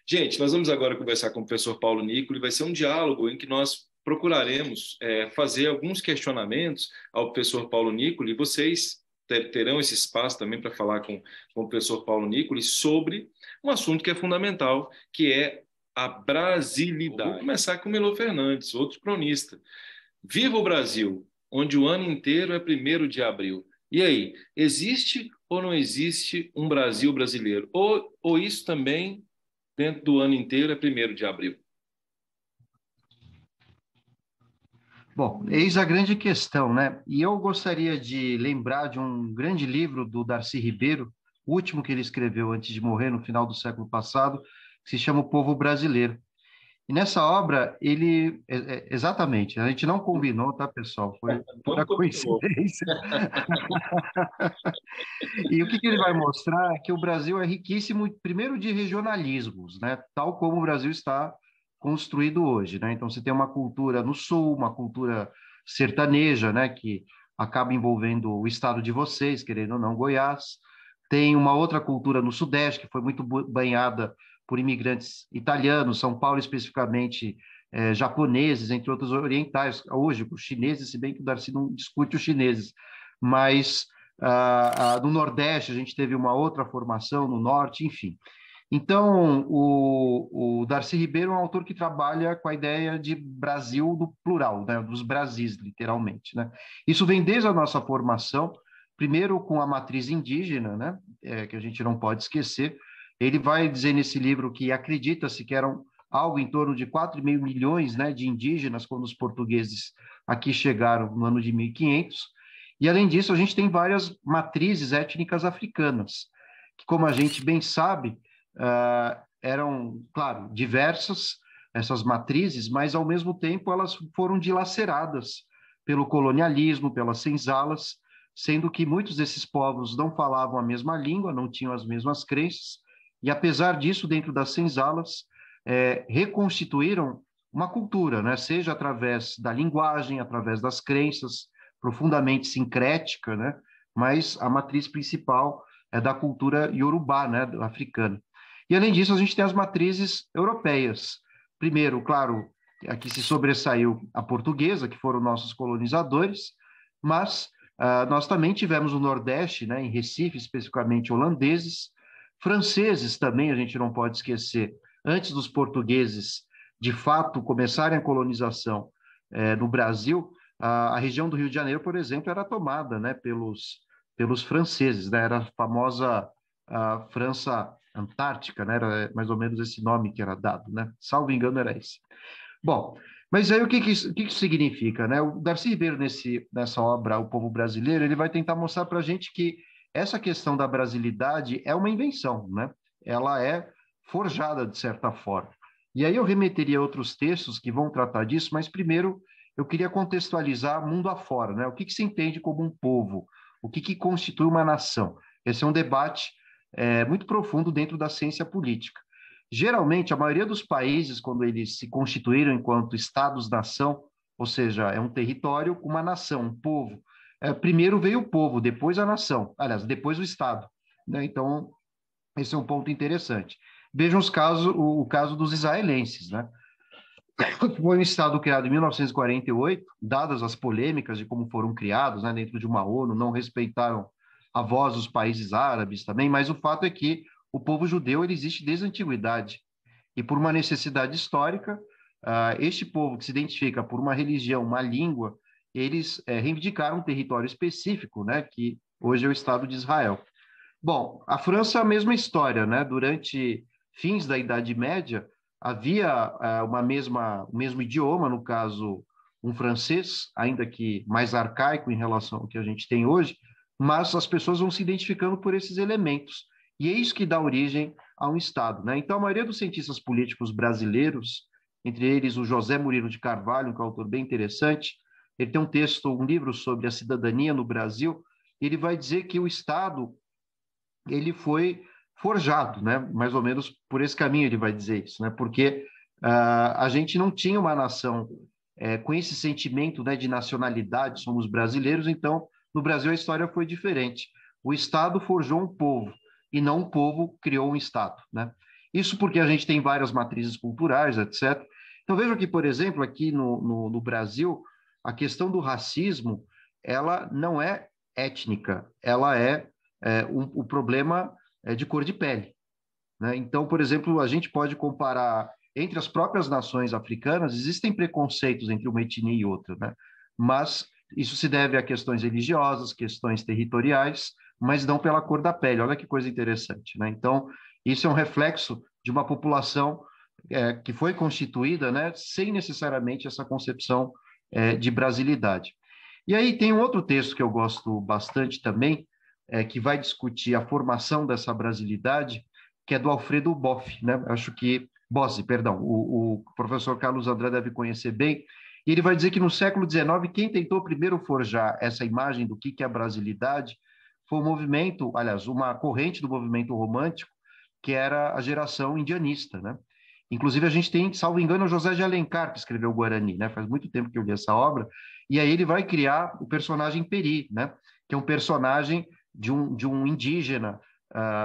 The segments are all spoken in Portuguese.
Gente, nós vamos agora conversar com o professor Paulo Nicoli, vai ser um diálogo em que nós procuraremos fazer alguns questionamentos ao professor Paulo Nicoli, e vocês terão esse espaço também para falar com o professor Paulo Nicoli sobre um assunto que é fundamental, que é a brasilidade. Vou começar com o Melô Fernandes, outro cronista. Viva o Brasil, onde o ano inteiro é 1º de abril. E aí, existe ou não existe um Brasil brasileiro? Ou isso também, dentro do ano inteiro, é 1º de abril? Bom, eis a grande questão, né? E eu gostaria de lembrar de um grande livro do Darcy Ribeiro, o último que ele escreveu antes de morrer, no final do século passado, que se chama O Povo Brasileiro. E nessa obra, exatamente, a gente não combinou, tá, pessoal? Foi pura coincidência. E o que ele vai mostrar é que o Brasil é riquíssimo, primeiro, de regionalismos, né? Tal como o Brasil está construído hoje, né? Então, você tem uma cultura no sul, uma cultura sertaneja, né? Que acaba envolvendo o estado de vocês, querendo ou não, Goiás. Tem uma outra cultura no sudeste, que foi muito banhada por imigrantes italianos, São Paulo especificamente, japoneses, entre outros orientais. Hoje, os chineses, se bem que o Darcy não discute os chineses, mas no Nordeste a gente teve uma outra formação, no Norte, enfim. Então, o Darcy Ribeiro é um autor que trabalha com a ideia de Brasil do plural, né, dos Brasis, literalmente, né? Isso vem desde a nossa formação, primeiro com a matriz indígena, né, que a gente não pode esquecer. Ele vai dizer nesse livro que acredita-se que eram algo em torno de 4,5 milhões, né, de indígenas quando os portugueses aqui chegaram no ano de 1500. E, além disso, a gente tem várias matrizes étnicas africanas, que, como a gente bem sabe, eram, claro, diversas, essas matrizes, mas, ao mesmo tempo, elas foram dilaceradas pelo colonialismo, pelas senzalas, sendo que muitos desses povos não falavam a mesma língua, não tinham as mesmas crenças, e, apesar disso, dentro das senzalas, reconstituíram uma cultura, né? Seja através da linguagem, através das crenças, profundamente sincrética, né? Mas a matriz principal é da cultura iorubá, né? Africana. E, além disso, a gente tem as matrizes europeias. Primeiro, claro, aqui se sobressaiu a portuguesa, que foram nossos colonizadores, mas nós também tivemos o Nordeste, né? Em Recife, especificamente holandeses, franceses também, a gente não pode esquecer, antes dos portugueses, de fato, começarem a colonização no Brasil, a região do Rio de Janeiro, por exemplo, era tomada, né, pelos franceses, né? Era a famosa França Antártica, né? Era mais ou menos esse nome que era dado, né? Salvo engano, era esse. Bom, mas aí o que isso significa, né? O Darcy Ribeiro, nessa obra, O Povo Brasileiro, ele vai tentar mostrar para a gente que essa questão da brasilidade é uma invenção, né? Ela é forjada, de certa forma. E aí eu remeteria a outros textos que vão tratar disso, mas primeiro eu queria contextualizar mundo afora, né? O que se entende como um povo? O que constitui uma nação? Esse é um debate muito profundo dentro da ciência política. Geralmente, a maioria dos países, quando eles se constituíram enquanto estados-nação, ou seja, é um território, uma nação, um povo. Primeiro veio o povo, depois a nação. Aliás, depois o Estado, né? Então, esse é um ponto interessante. Vejam o caso dos israelenses, né? Foi um Estado criado em 1948, dadas as polêmicas de como foram criados, né, dentro de uma ONU, não respeitaram a voz dos países árabes também, mas o fato é que o povo judeu ele existe desde a antiguidade. E por uma necessidade histórica, este povo que se identifica por uma religião, uma língua, eles reivindicaram um território específico, né, que hoje é o Estado de Israel. Bom, a França é a mesma história, né? Durante fins da Idade Média, havia o mesmo idioma, no caso, um francês, ainda que mais arcaico em relação ao que a gente tem hoje, mas as pessoas vão se identificando por esses elementos. E é isso que dá origem a um Estado, né? Então, a maioria dos cientistas políticos brasileiros, entre eles o José Murilo de Carvalho, um autor bem interessante, ele tem um livro sobre a cidadania no Brasil, ele vai dizer que o Estado ele foi forjado, né? Mais ou menos por esse caminho ele vai dizer isso, né? Porque a gente não tinha uma nação com esse sentimento, né, de nacionalidade, somos brasileiros, então no Brasil a história foi diferente. O Estado forjou um povo e não um povo criou um Estado, né? Isso porque a gente tem várias matrizes culturais, etc. Então, veja que, por exemplo, aqui no Brasil, a questão do racismo, ela não é étnica, ela o problema é de cor de pele, né? Então, por exemplo, a gente pode comparar entre as próprias nações africanas, existem preconceitos entre uma etnia e outra, né? Mas isso se deve a questões religiosas, questões territoriais, mas não pela cor da pele. Olha que coisa interessante, né? Então, isso é um reflexo de uma população que foi constituída, né, sem necessariamente essa concepção de brasilidade. E aí tem um outro texto que eu gosto bastante também, que vai discutir a formação dessa brasilidade, que é do Alfredo Boff, né? Acho que Bossi, perdão, o professor Carlos André deve conhecer bem. E ele vai dizer que no século XIX, quem tentou primeiro forjar essa imagem do que é a brasilidade foi o movimento, aliás, uma corrente do movimento romântico, que era a geração indianista, né? Inclusive, a gente tem, salvo engano, o José de Alencar, que escreveu o Guarani, né? Faz muito tempo que eu li essa obra. E aí ele vai criar o personagem Peri, né? Que é um personagem de um indígena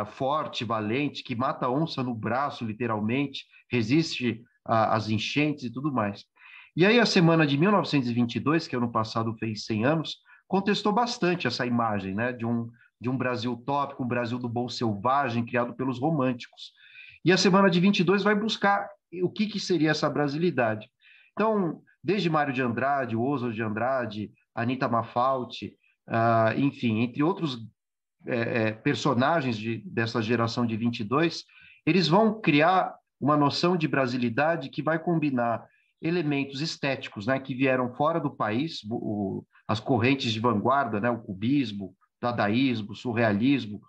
forte, valente, que mata a onça no braço, literalmente, resiste às enchentes e tudo mais. E aí a semana de 1922, que ano passado fez 100 anos, contestou bastante essa imagem, né? De um Brasil utópico, um Brasil do bom selvagem, criado pelos românticos. E a semana de 22 vai buscar o que seria essa brasilidade. Então, desde Mário de Andrade, Oswald de Andrade, Anita Malfatti, enfim, entre outros personagens dessa geração de 22, eles vão criar uma noção de brasilidade que vai combinar elementos estéticos, né, que vieram fora do país, as correntes de vanguarda, né, o cubismo, o dadaísmo, o surrealismo,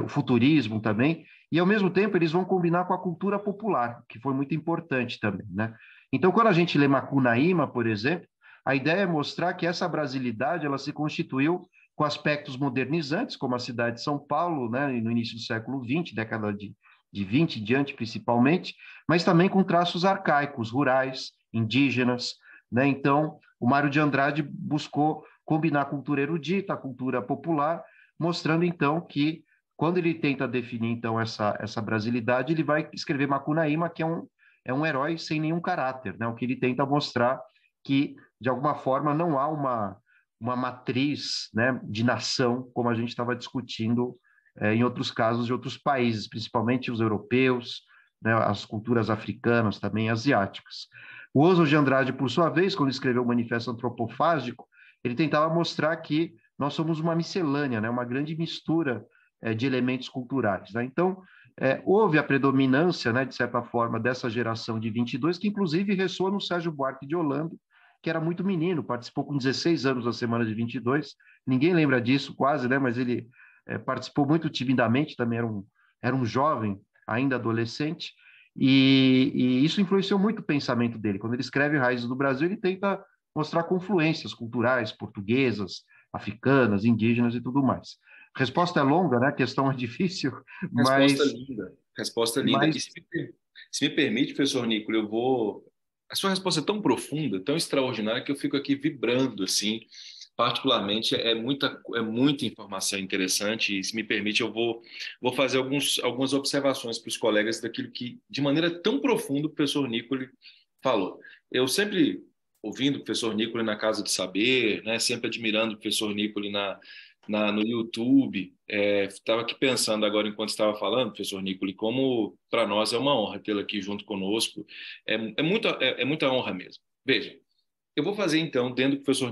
o futurismo também, e ao mesmo tempo eles vão combinar com a cultura popular, que foi muito importante também, né? Então, quando a gente lê Macunaíma, por exemplo, a ideia é mostrar que essa brasilidade ela se constituiu com aspectos modernizantes, como a cidade de São Paulo, né, no início do século XX, década de 20 em diante, principalmente, mas também com traços arcaicos, rurais, indígenas, né? Então, o Mário de Andrade buscou combinar a cultura erudita, a cultura popular, mostrando, então, que quando ele tenta definir, então, essa brasilidade, ele vai escrever Macunaíma, que é um herói sem nenhum caráter, né? O que ele tenta mostrar que, de alguma forma, não há uma matriz, né, de nação, como a gente estava discutindo em outros casos de outros países, principalmente os europeus, né, as culturas africanas, também asiáticas. O Oswald de Andrade, por sua vez, quando escreveu o Manifesto Antropofágico, ele tentava mostrar que nós somos uma miscelânea, né, uma grande mistura de elementos culturais. Né? Então, houve a predominância, né, de certa forma, dessa geração de 22, que inclusive ressoa no Sérgio Buarque de Holanda, que era muito menino, participou com 16 anos da Semana de 22, ninguém lembra disso quase, né? Mas ele participou muito timidamente, também era um jovem, ainda adolescente, e isso influenciou muito o pensamento dele. Quando ele escreve Raízes do Brasil, ele tenta mostrar confluências culturais, portuguesas, africanas, indígenas e tudo mais. A resposta é longa, né? A questão é difícil, Resposta mas... linda, resposta linda. E mas se me permite, professor Nicola, eu vou. A sua resposta é tão profunda, tão extraordinária, que eu fico aqui vibrando, assim. Particularmente, é muita informação interessante, e se me permite, eu vou fazer algumas observações para os colegas daquilo que, de maneira tão profunda, o professor Nicola falou. Eu sempre ouvindo o professor Nicola na Casa de Saber, né, sempre admirando o professor Nicola no YouTube. Estava aqui pensando agora, enquanto estava falando, professor Nicoli, como para nós é uma honra tê-lo aqui junto conosco. É muita honra mesmo. Veja, eu vou fazer então, dentro do que o professor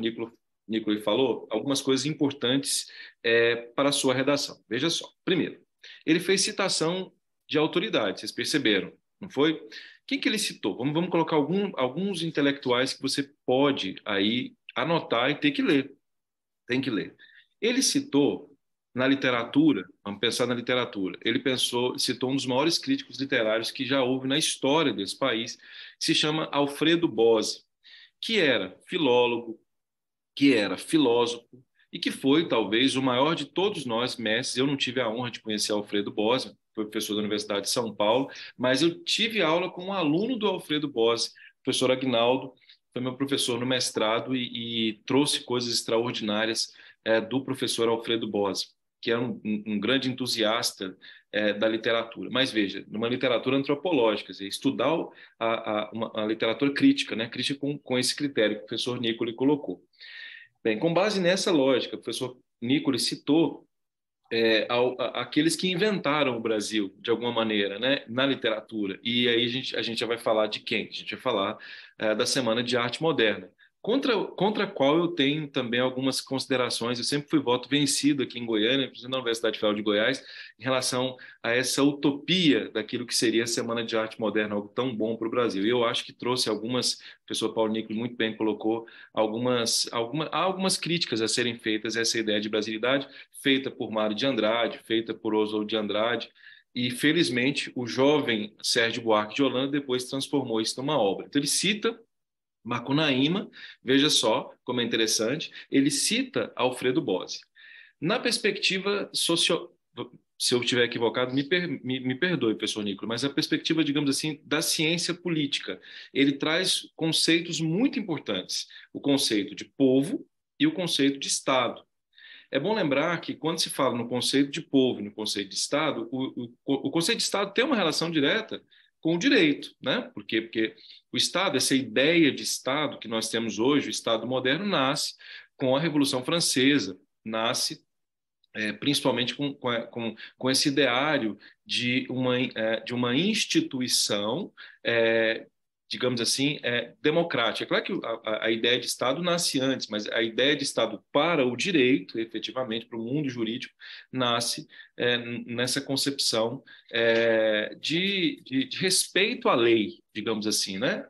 Nicoli falou, algumas coisas importantes para a sua redação. Veja só. Primeiro, ele fez citação de autoridade, vocês perceberam, não foi? Quem que ele citou? Vamos colocar alguns intelectuais que você pode aí anotar e ter que ler. Tem que ler. Ele citou na literatura, vamos pensar na literatura, citou um dos maiores críticos literários que já houve na história desse país, que se chama Alfredo Bose, que era filólogo, que era filósofo e que foi talvez o maior de todos nós mestres. Eu não tive a honra de conhecer Alfredo Bose, foi professor da Universidade de São Paulo, mas eu tive aula com um aluno do Alfredo Bose, o professor Agnaldo, foi meu professor no mestrado e trouxe coisas extraordinárias do professor Alfredo Bose, que era um grande entusiasta da literatura. Mas veja, numa literatura antropológica, quer dizer, estudar a literatura crítica, né? Crítica com esse critério que o professor Nicoli colocou. Bem, com base nessa lógica, o professor Nicoli citou aqueles que inventaram o Brasil, de alguma maneira, né, na literatura. E aí a gente já vai falar de quem? A gente vai falar da Semana de Arte Moderna, contra a qual eu tenho também algumas considerações. Eu sempre fui voto vencido aqui em Goiânia, na Universidade Federal de Goiás, em relação a essa utopia daquilo que seria a Semana de Arte Moderna, algo tão bom para o Brasil. E eu acho que trouxe algumas, o professor Paulo Nicoli muito bem colocou, algumas críticas a serem feitas a essa ideia de brasilidade, feita por Mário de Andrade, feita por Oswald de Andrade, e felizmente o jovem Sérgio Buarque de Holanda depois transformou isso numa obra. Então ele cita Macunaíma, veja só como é interessante, ele cita Alfredo Bozzi. Na perspectiva social, se eu estiver equivocado, me perdoe, professor Nicolo, mas a perspectiva, digamos assim, da ciência política, ele traz conceitos muito importantes, o conceito de povo e o conceito de Estado. É bom lembrar que, quando se fala no conceito de povo e no conceito de Estado, o conceito de Estado tem uma relação direta com o direito, né? Porque o Estado, essa ideia de Estado que nós temos hoje, o Estado moderno, nasce com a Revolução Francesa, nasce principalmente com esse ideário de uma instituição, digamos assim, democrática. É claro que a ideia de Estado nasce antes, mas a ideia de Estado para o direito, efetivamente, para o mundo jurídico, nasce nessa concepção de respeito à lei, digamos assim, né?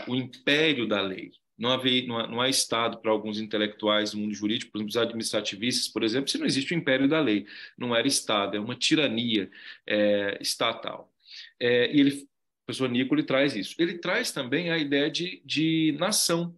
O império da lei. Não há Estado para alguns intelectuais do mundo jurídico, por exemplo, os administrativistas, por exemplo, se não existe o império da lei. Não era Estado, é uma tirania estatal. E ele, o professor Nicoli traz isso. Ele traz também a ideia de nação.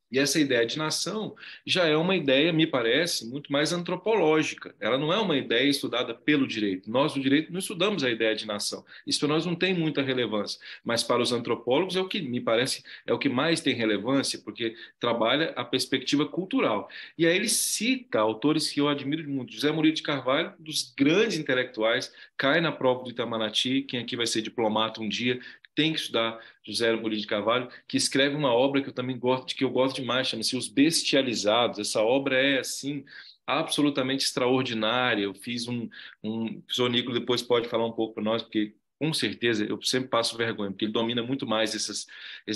E essa ideia de nação já é uma ideia, me parece, muito mais antropológica. Ela não é uma ideia estudada pelo direito. Nós, do direito, não estudamos a ideia de nação. Isso para nós não tem muita relevância. Mas para os antropólogos é o que, me parece, é o que mais tem relevância, porque trabalha a perspectiva cultural. E aí ele cita autores que eu admiro muito. José Murilo de Carvalho, dos grandes intelectuais, cai na prova do Itamaraty. Quem aqui vai ser diplomata um dia tem que estudar José Murilo de Carvalho, que escreve uma obra que eu também gosto, que eu gosto demais, chama-se Os Bestializados. Essa obra é, assim, absolutamente extraordinária. Eu fiz o professor Nico depois pode falar um pouco para nós, porque com certeza eu sempre passo vergonha, porque ele domina muito mais esses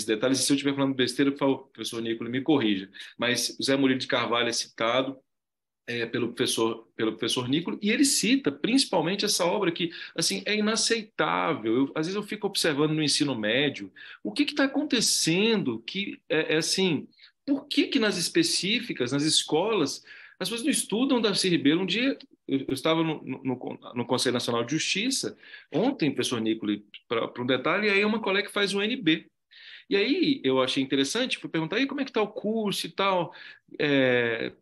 detalhes. E se eu estiver falando besteira, por favor, professor Nico, me corrija. Mas José Murilo de Carvalho é citado pelo professor Nicolo, e ele cita principalmente essa obra que assim é inaceitável. Às vezes eu fico observando no ensino médio o que está acontecendo, que assim, por que nas específicas, nas escolas, as pessoas não estudam Darcy Ribeiro? Um dia eu estava no Conselho Nacional de Justiça, ontem, professor Nicolo, para um detalhe, e aí uma colega que faz o NB. E aí eu achei interessante, fui perguntar, aí como é que está o curso e tal?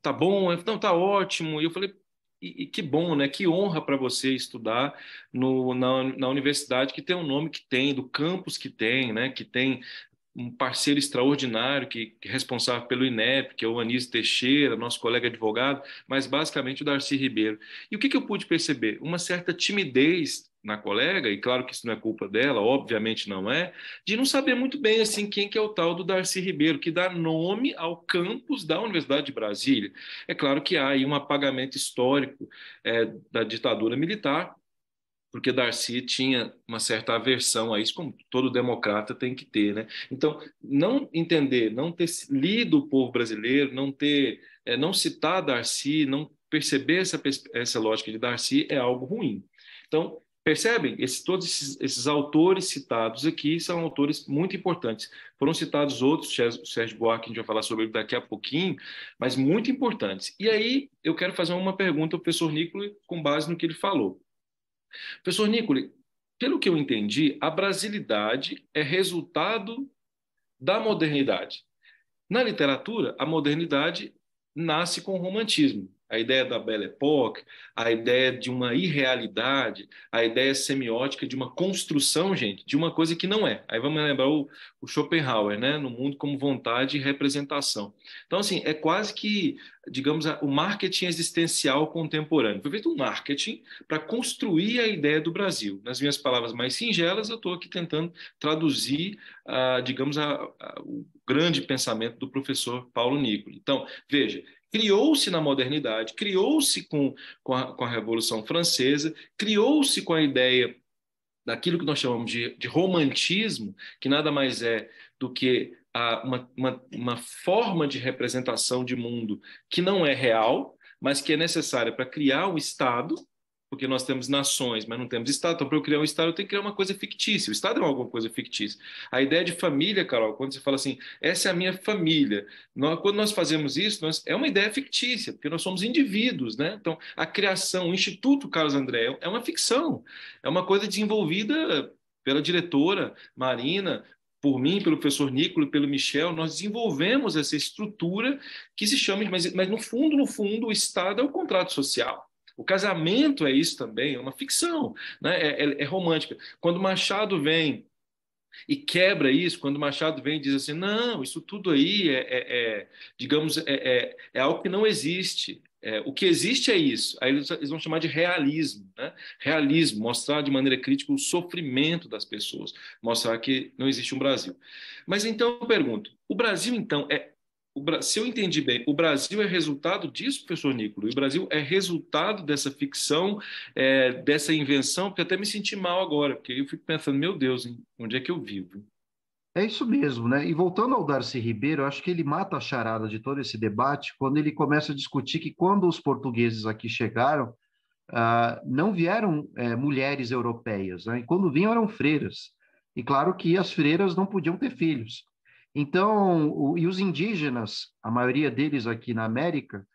Tá bom? Não, tá ótimo. E eu falei, e que bom, né? Que honra para você estudar na universidade que tem o nome que tem, do campus que tem, né? Que tem um parceiro extraordinário que é responsável pelo INEP, que é o Anísio Teixeira, nosso colega advogado, mas basicamente o Darcy Ribeiro. E o que eu pude perceber? Uma certa timidez na colega, e claro que isso não é culpa dela, obviamente não é, de não saber muito bem assim quem que é o tal do Darcy Ribeiro, que dá nome ao campus da Universidade de Brasília. É claro que há aí um apagamento histórico da ditadura militar, porque Darcy tinha uma certa aversão a isso, como todo democrata tem que ter, né? Então, não entender, não ter lido o povo brasileiro, não citar Darcy, não perceber essa lógica de Darcy é algo ruim. Então, percebem? Todos esses autores citados aqui são autores muito importantes. Foram citados outros, Sérgio Buarque, a gente vai falar sobre ele daqui a pouquinho, mas muito importantes. E aí, eu quero fazer uma pergunta ao professor Nicoli com base no que ele falou. Professor Nicoli, pelo que eu entendi, a brasilidade é resultado da modernidade. Na literatura, a modernidade nasce com o romantismo. a ideia da Belle Époque, a ideia de uma irrealidade, a ideia semiótica de uma construção, gente, de uma coisa que não é. Aí vamos lembrar o Schopenhauer, né? No mundo como vontade e representação. Então, assim, é quase que, digamos, o marketing existencial contemporâneo. Foi feito um marketing para construir a ideia do Brasil. Nas minhas palavras mais singelas, eu estou aqui tentando traduzir, digamos, o grande pensamento do professor Paulo Nicoli. Então, veja, criou-se na modernidade, criou-se com a Revolução Francesa, criou-se com a ideia daquilo que nós chamamos de romantismo, que nada mais é do que uma forma de representação de mundo que não é real, mas que é necessária para criar um Estado, porque nós temos nações, mas não temos Estado. Então, para eu criar um Estado, eu tenho que criar uma coisa fictícia. O Estado é alguma coisa fictícia. A ideia de família, Carol, quando você fala assim, essa é a minha família. Quando nós fazemos isso, é uma ideia fictícia, porque nós somos indivíduos, né? Então, a criação, o Instituto Carlos André é uma ficção. É uma coisa desenvolvida pela diretora Marina, por mim, pelo professor Nicolo, pelo Michel. Nós desenvolvemos essa estrutura que se chama, mas no fundo, o Estado é o contrato social. O casamento é isso também, é uma ficção, né? É romântica. Quando Machado vem e quebra isso, quando Machado vem e diz assim, não, isso tudo aí digamos, é algo que não existe. O que existe é isso. Aí eles vão chamar de realismo, né? Realismo, mostrar de maneira crítica o sofrimento das pessoas, mostrar que não existe um Brasil. Mas então eu pergunto, o Brasil então se eu entendi bem, o Brasil é resultado disso, professor Nicolo? O Brasil é resultado dessa ficção, dessa invenção, porque até me senti mal agora, porque eu fico pensando, meu Deus, onde é que eu vivo? É isso mesmo, né? E voltando ao Darcy Ribeiro, eu acho que ele mata a charada de todo esse debate quando ele começa a discutir que quando os portugueses aqui chegaram, não vieram mulheres europeias, né? E quando vinham eram freiras. E claro que as freiras não podiam ter filhos. Então, e os indígenas, a maioria deles aqui na América,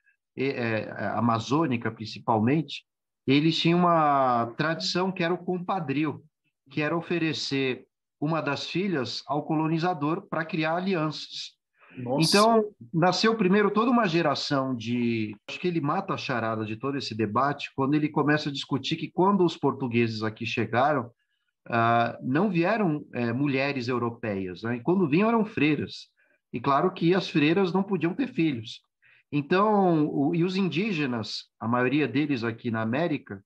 amazônica principalmente, eles tinham uma tradição que era o compadrio, que era oferecer uma das filhas ao colonizador para criar alianças. Nossa. Então, nasceu primeiro toda uma geração de. Acho que ele mata a charada de todo esse debate quando ele começa a discutir que quando os portugueses aqui chegaram, não vieram mulheres europeias, né? E quando vinham eram freiras. E claro que as freiras não podiam ter filhos. Então, e os indígenas, a maioria deles aqui na América,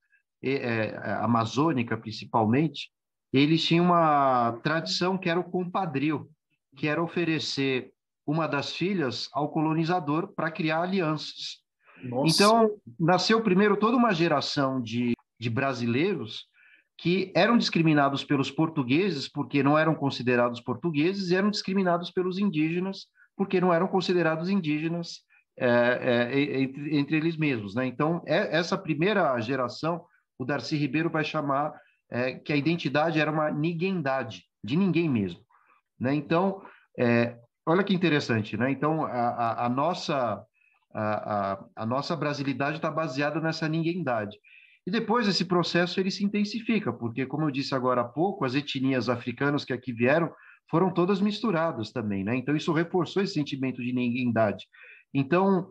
amazônica principalmente, eles tinham uma tradição que era o compadrio, que era oferecer uma das filhas ao colonizador para criar alianças. Nossa. Então, nasceu primeiro toda uma geração de brasileiros que eram discriminados pelos portugueses porque não eram considerados portugueses e eram discriminados pelos indígenas porque não eram considerados indígenas entre eles mesmos, né? Então, essa primeira geração, o Darcy Ribeiro vai chamar que a identidade era uma ninguémdade, de ninguém mesmo, né? Então, olha que interessante, né? Então, a nossa brasilidade está baseada nessa ninguémdade. E depois esse processo ele se intensifica, porque, como eu disse agora há pouco, as etnias africanas que aqui vieram foram todas misturadas também, né? Então, isso reforçou esse sentimento de ninguémdade. Então,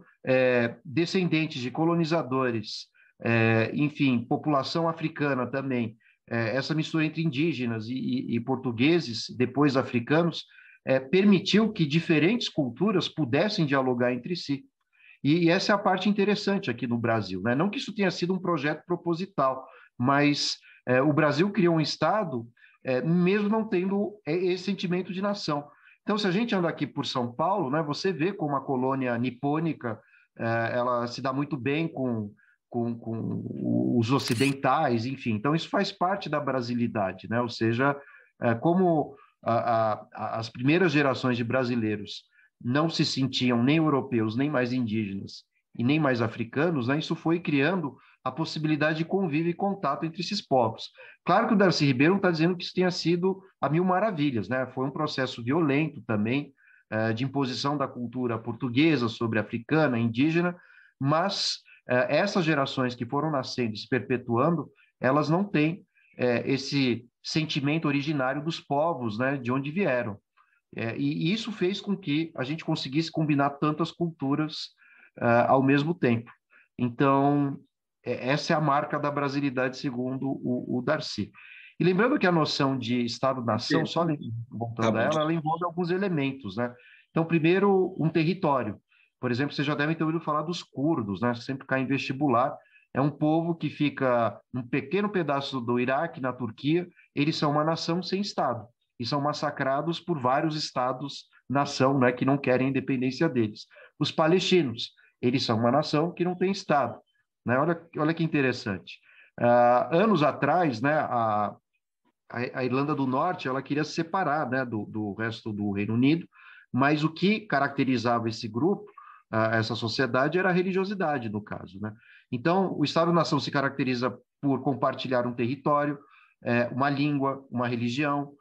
descendentes de colonizadores, enfim, população africana também, essa mistura entre indígenas e portugueses, depois africanos, permitiu que diferentes culturas pudessem dialogar entre si. E essa é a parte interessante aqui no Brasil, né? Não que isso tenha sido um projeto proposital, mas o Brasil criou um Estado mesmo não tendo esse sentimento de nação. Então, se a gente anda aqui por São Paulo, né, você vê como a colônia nipônica ela se dá muito bem com os ocidentais, enfim. Então, isso faz parte da brasilidade, né? Ou seja, como as primeiras gerações de brasileiros não se sentiam nem europeus, nem mais indígenas e nem mais africanos, né? Isso foi criando a possibilidade de convívio e contato entre esses povos. Claro que o Darcy Ribeiro não está dizendo que isso tenha sido a mil maravilhas, né? Foi um processo violento também, de imposição da cultura portuguesa sobre a africana, indígena, mas essas gerações que foram nascendo e se perpetuando, elas não têm esse sentimento originário dos povos, né, de onde vieram. E isso fez com que a gente conseguisse combinar tantas culturas ao mesmo tempo. Então, essa é a marca da brasilidade, segundo o Darcy. E lembrando que a noção de Estado-nação, só Tá voltando a bom. ela, ela envolve alguns elementos, né? Então, primeiro, um território. Por exemplo, vocês já devem ter ouvido falar dos curdos, né? Sempre cai em vestibular. É um povo que fica um pequeno pedaço do Iraque, na Turquia. Eles são uma nação sem Estado e são massacrados por vários Estados-nação, né? Que não querem a independência deles. Os palestinos, eles são uma nação que não tem Estado, né? Olha que interessante. Anos atrás, né, a Irlanda do Norte ela queria se separar, né, do resto do Reino Unido, mas o que caracterizava esse grupo, essa sociedade, era a religiosidade, no caso, né? Então, o Estado-nação se caracteriza por compartilhar um território, uma língua, uma religião,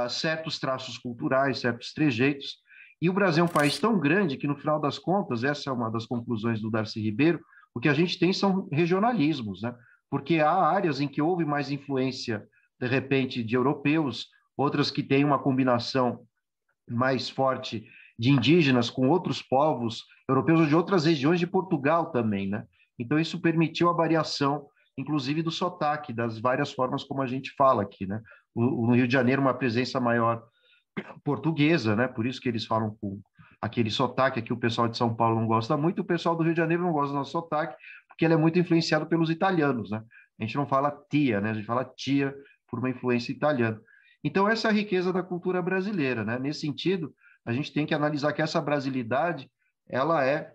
certos traços culturais, certos trejeitos. E o Brasil é um país tão grande que, no final das contas, essa é uma das conclusões do Darcy Ribeiro, o que a gente tem são regionalismos, né? Porque há áreas em que houve mais influência, de repente, de europeus, outras que têm uma combinação mais forte de indígenas com outros povos europeus ou de outras regiões de Portugal também, né? Então, isso permitiu a variação, inclusive, do sotaque, das várias formas como a gente fala aqui, né? No Rio de Janeiro, uma presença maior portuguesa, né? Por isso que eles falam com aquele sotaque. Aqui o pessoal de São Paulo não gosta muito, o pessoal do Rio de Janeiro não gosta do nosso sotaque, porque ele é muito influenciado pelos italianos, né? A gente não fala tia, né? A gente fala tia por uma influência italiana. Então, essa é a riqueza da cultura brasileira, né? Nesse sentido, a gente tem que analisar que essa brasilidade, ela é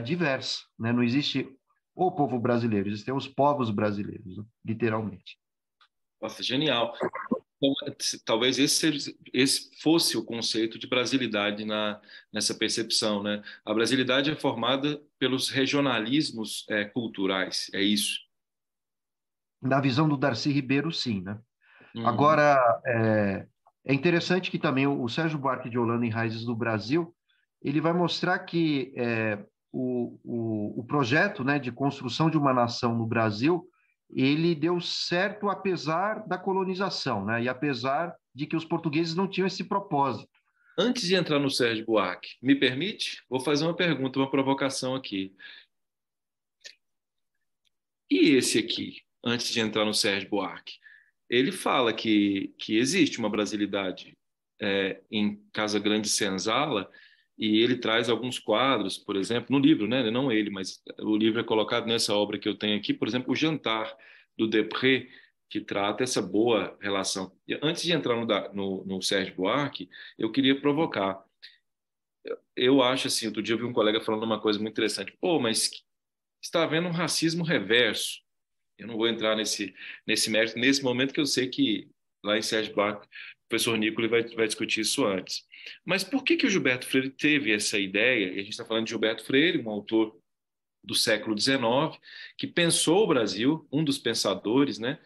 diversa, né? Não existe o povo brasileiro, existem os povos brasileiros, né? Literalmente. Nossa, genial. Então, talvez esse fosse o conceito de brasilidade nessa percepção, né? A brasilidade é formada pelos regionalismos culturais, é isso. Na visão do Darcy Ribeiro, sim, né? Uhum. Agora, é interessante que também o Sérgio Buarque de Holanda, em Raízes do Brasil, ele vai mostrar que o projeto, né, de construção de uma nação no Brasil, ele deu certo apesar da colonização, né, e apesar de que os portugueses não tinham esse propósito. Antes de entrar no Sérgio Buarque, me permite? Vou fazer uma pergunta, uma provocação aqui. E esse aqui, antes de entrar no Sérgio Buarque? Ele fala que existe uma brasilidade em Casa Grande Senzala, e ele traz alguns quadros, por exemplo, no livro, né? Não ele, mas o livro é colocado nessa obra que eu tenho aqui, por exemplo, O Jantar, do Depré, que trata essa boa relação. E antes de entrar no Sérgio Buarque, eu queria provocar. Eu acho assim, outro dia eu vi um colega falando uma coisa muito interessante. Pô, mas está havendo um racismo reverso. Eu não vou entrar nesse mérito nesse momento, que eu sei que lá em Sérgio Buarque, o professor Nicola vai discutir isso antes. Mas por que o Gilberto Freire teve essa ideia? E a gente está falando de Gilberto Freire, um autor do século XIX, que pensou o Brasil, um dos pensadores, né?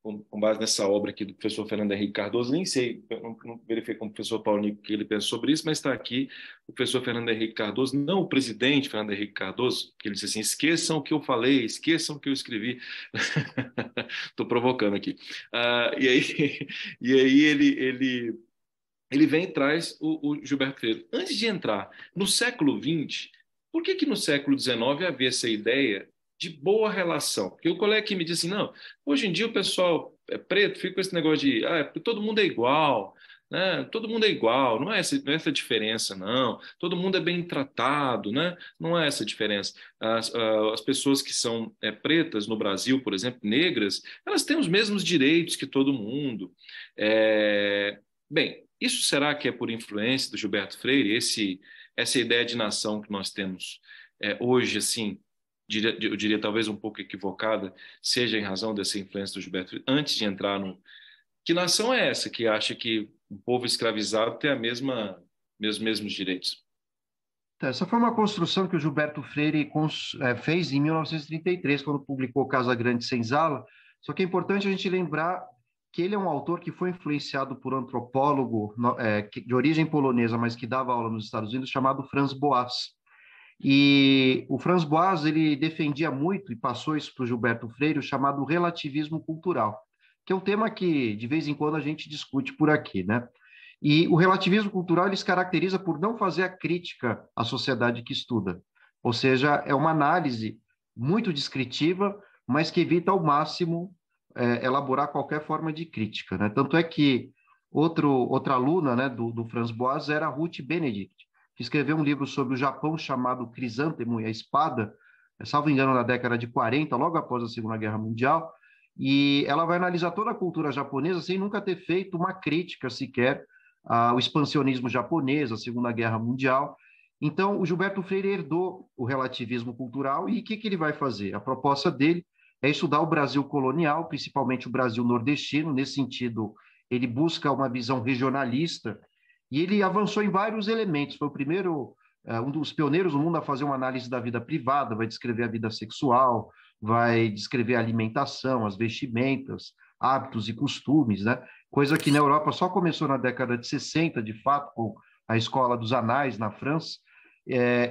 Com base nessa obra aqui do professor Fernando Henrique Cardoso, nem sei, não verifiquei com o professor Paulo que ele pensou sobre isso, mas está aqui o professor Fernando Henrique Cardoso, não o presidente Fernando Henrique Cardoso, que ele disse assim: esqueçam o que eu falei, esqueçam o que eu escrevi. Estou provocando aqui. E aí ele vem e traz o Gilberto Freire. Antes de entrar no século XX, por que no século XIX havia essa ideia de boa relação? Porque o colega que me disse assim, não, hoje em dia o pessoal é preto, fica com esse negócio de todo mundo é igual, né? Todo mundo é igual, não é essa diferença, não. Todo mundo é bem tratado, né? Não é essa diferença. As pessoas que são pretas no Brasil, por exemplo, negras, elas têm os mesmos direitos que todo mundo. Bem, isso será que é por influência do Gilberto Freire, essa ideia de nação que nós temos hoje, assim, eu diria talvez um pouco equivocada, seja em razão dessa influência do Gilberto Freire, antes de entrar no... Que nação é essa que acha que um povo escravizado tem os mesmos direitos? Então, essa foi uma construção que o Gilberto Freire fez em 1933, quando publicou Casa Grande Senzala. Só que é importante a gente lembrar que ele é um autor que foi influenciado por um antropólogo de origem polonesa, mas que dava aula nos Estados Unidos, chamado Franz Boas. E o Franz Boas, ele defendia muito, e passou isso para o Gilberto Freire, o chamado relativismo cultural, que é um tema que, de vez em quando, a gente discute por aqui, né? E o relativismo cultural ele se caracteriza por não fazer a crítica à sociedade que estuda, ou seja, é uma análise muito descritiva, mas que evita ao máximo elaborar qualquer forma de crítica, né? Tanto é que outra aluna, né, do Franz Boas era Ruth Benedict, que escreveu um livro sobre o Japão chamado Crisântemo e a Espada, salvo engano, na década de 40, logo após a Segunda Guerra Mundial, e ela vai analisar toda a cultura japonesa sem nunca ter feito uma crítica sequer ao expansionismo japonês, à Segunda Guerra Mundial. Então, o Gilberto Freire herdou o relativismo cultural e o que ele vai fazer? A proposta dele é estudar o Brasil colonial, principalmente o Brasil nordestino. Nesse sentido, ele busca uma visão regionalista e ele avançou em vários elementos. Foi o primeiro, um dos pioneiros no mundo a fazer uma análise da vida privada, vai descrever a vida sexual, vai descrever a alimentação, as vestimentas, hábitos e costumes, né? Coisa que na Europa só começou na década de 60, de fato, com a Escola dos Anais, na França.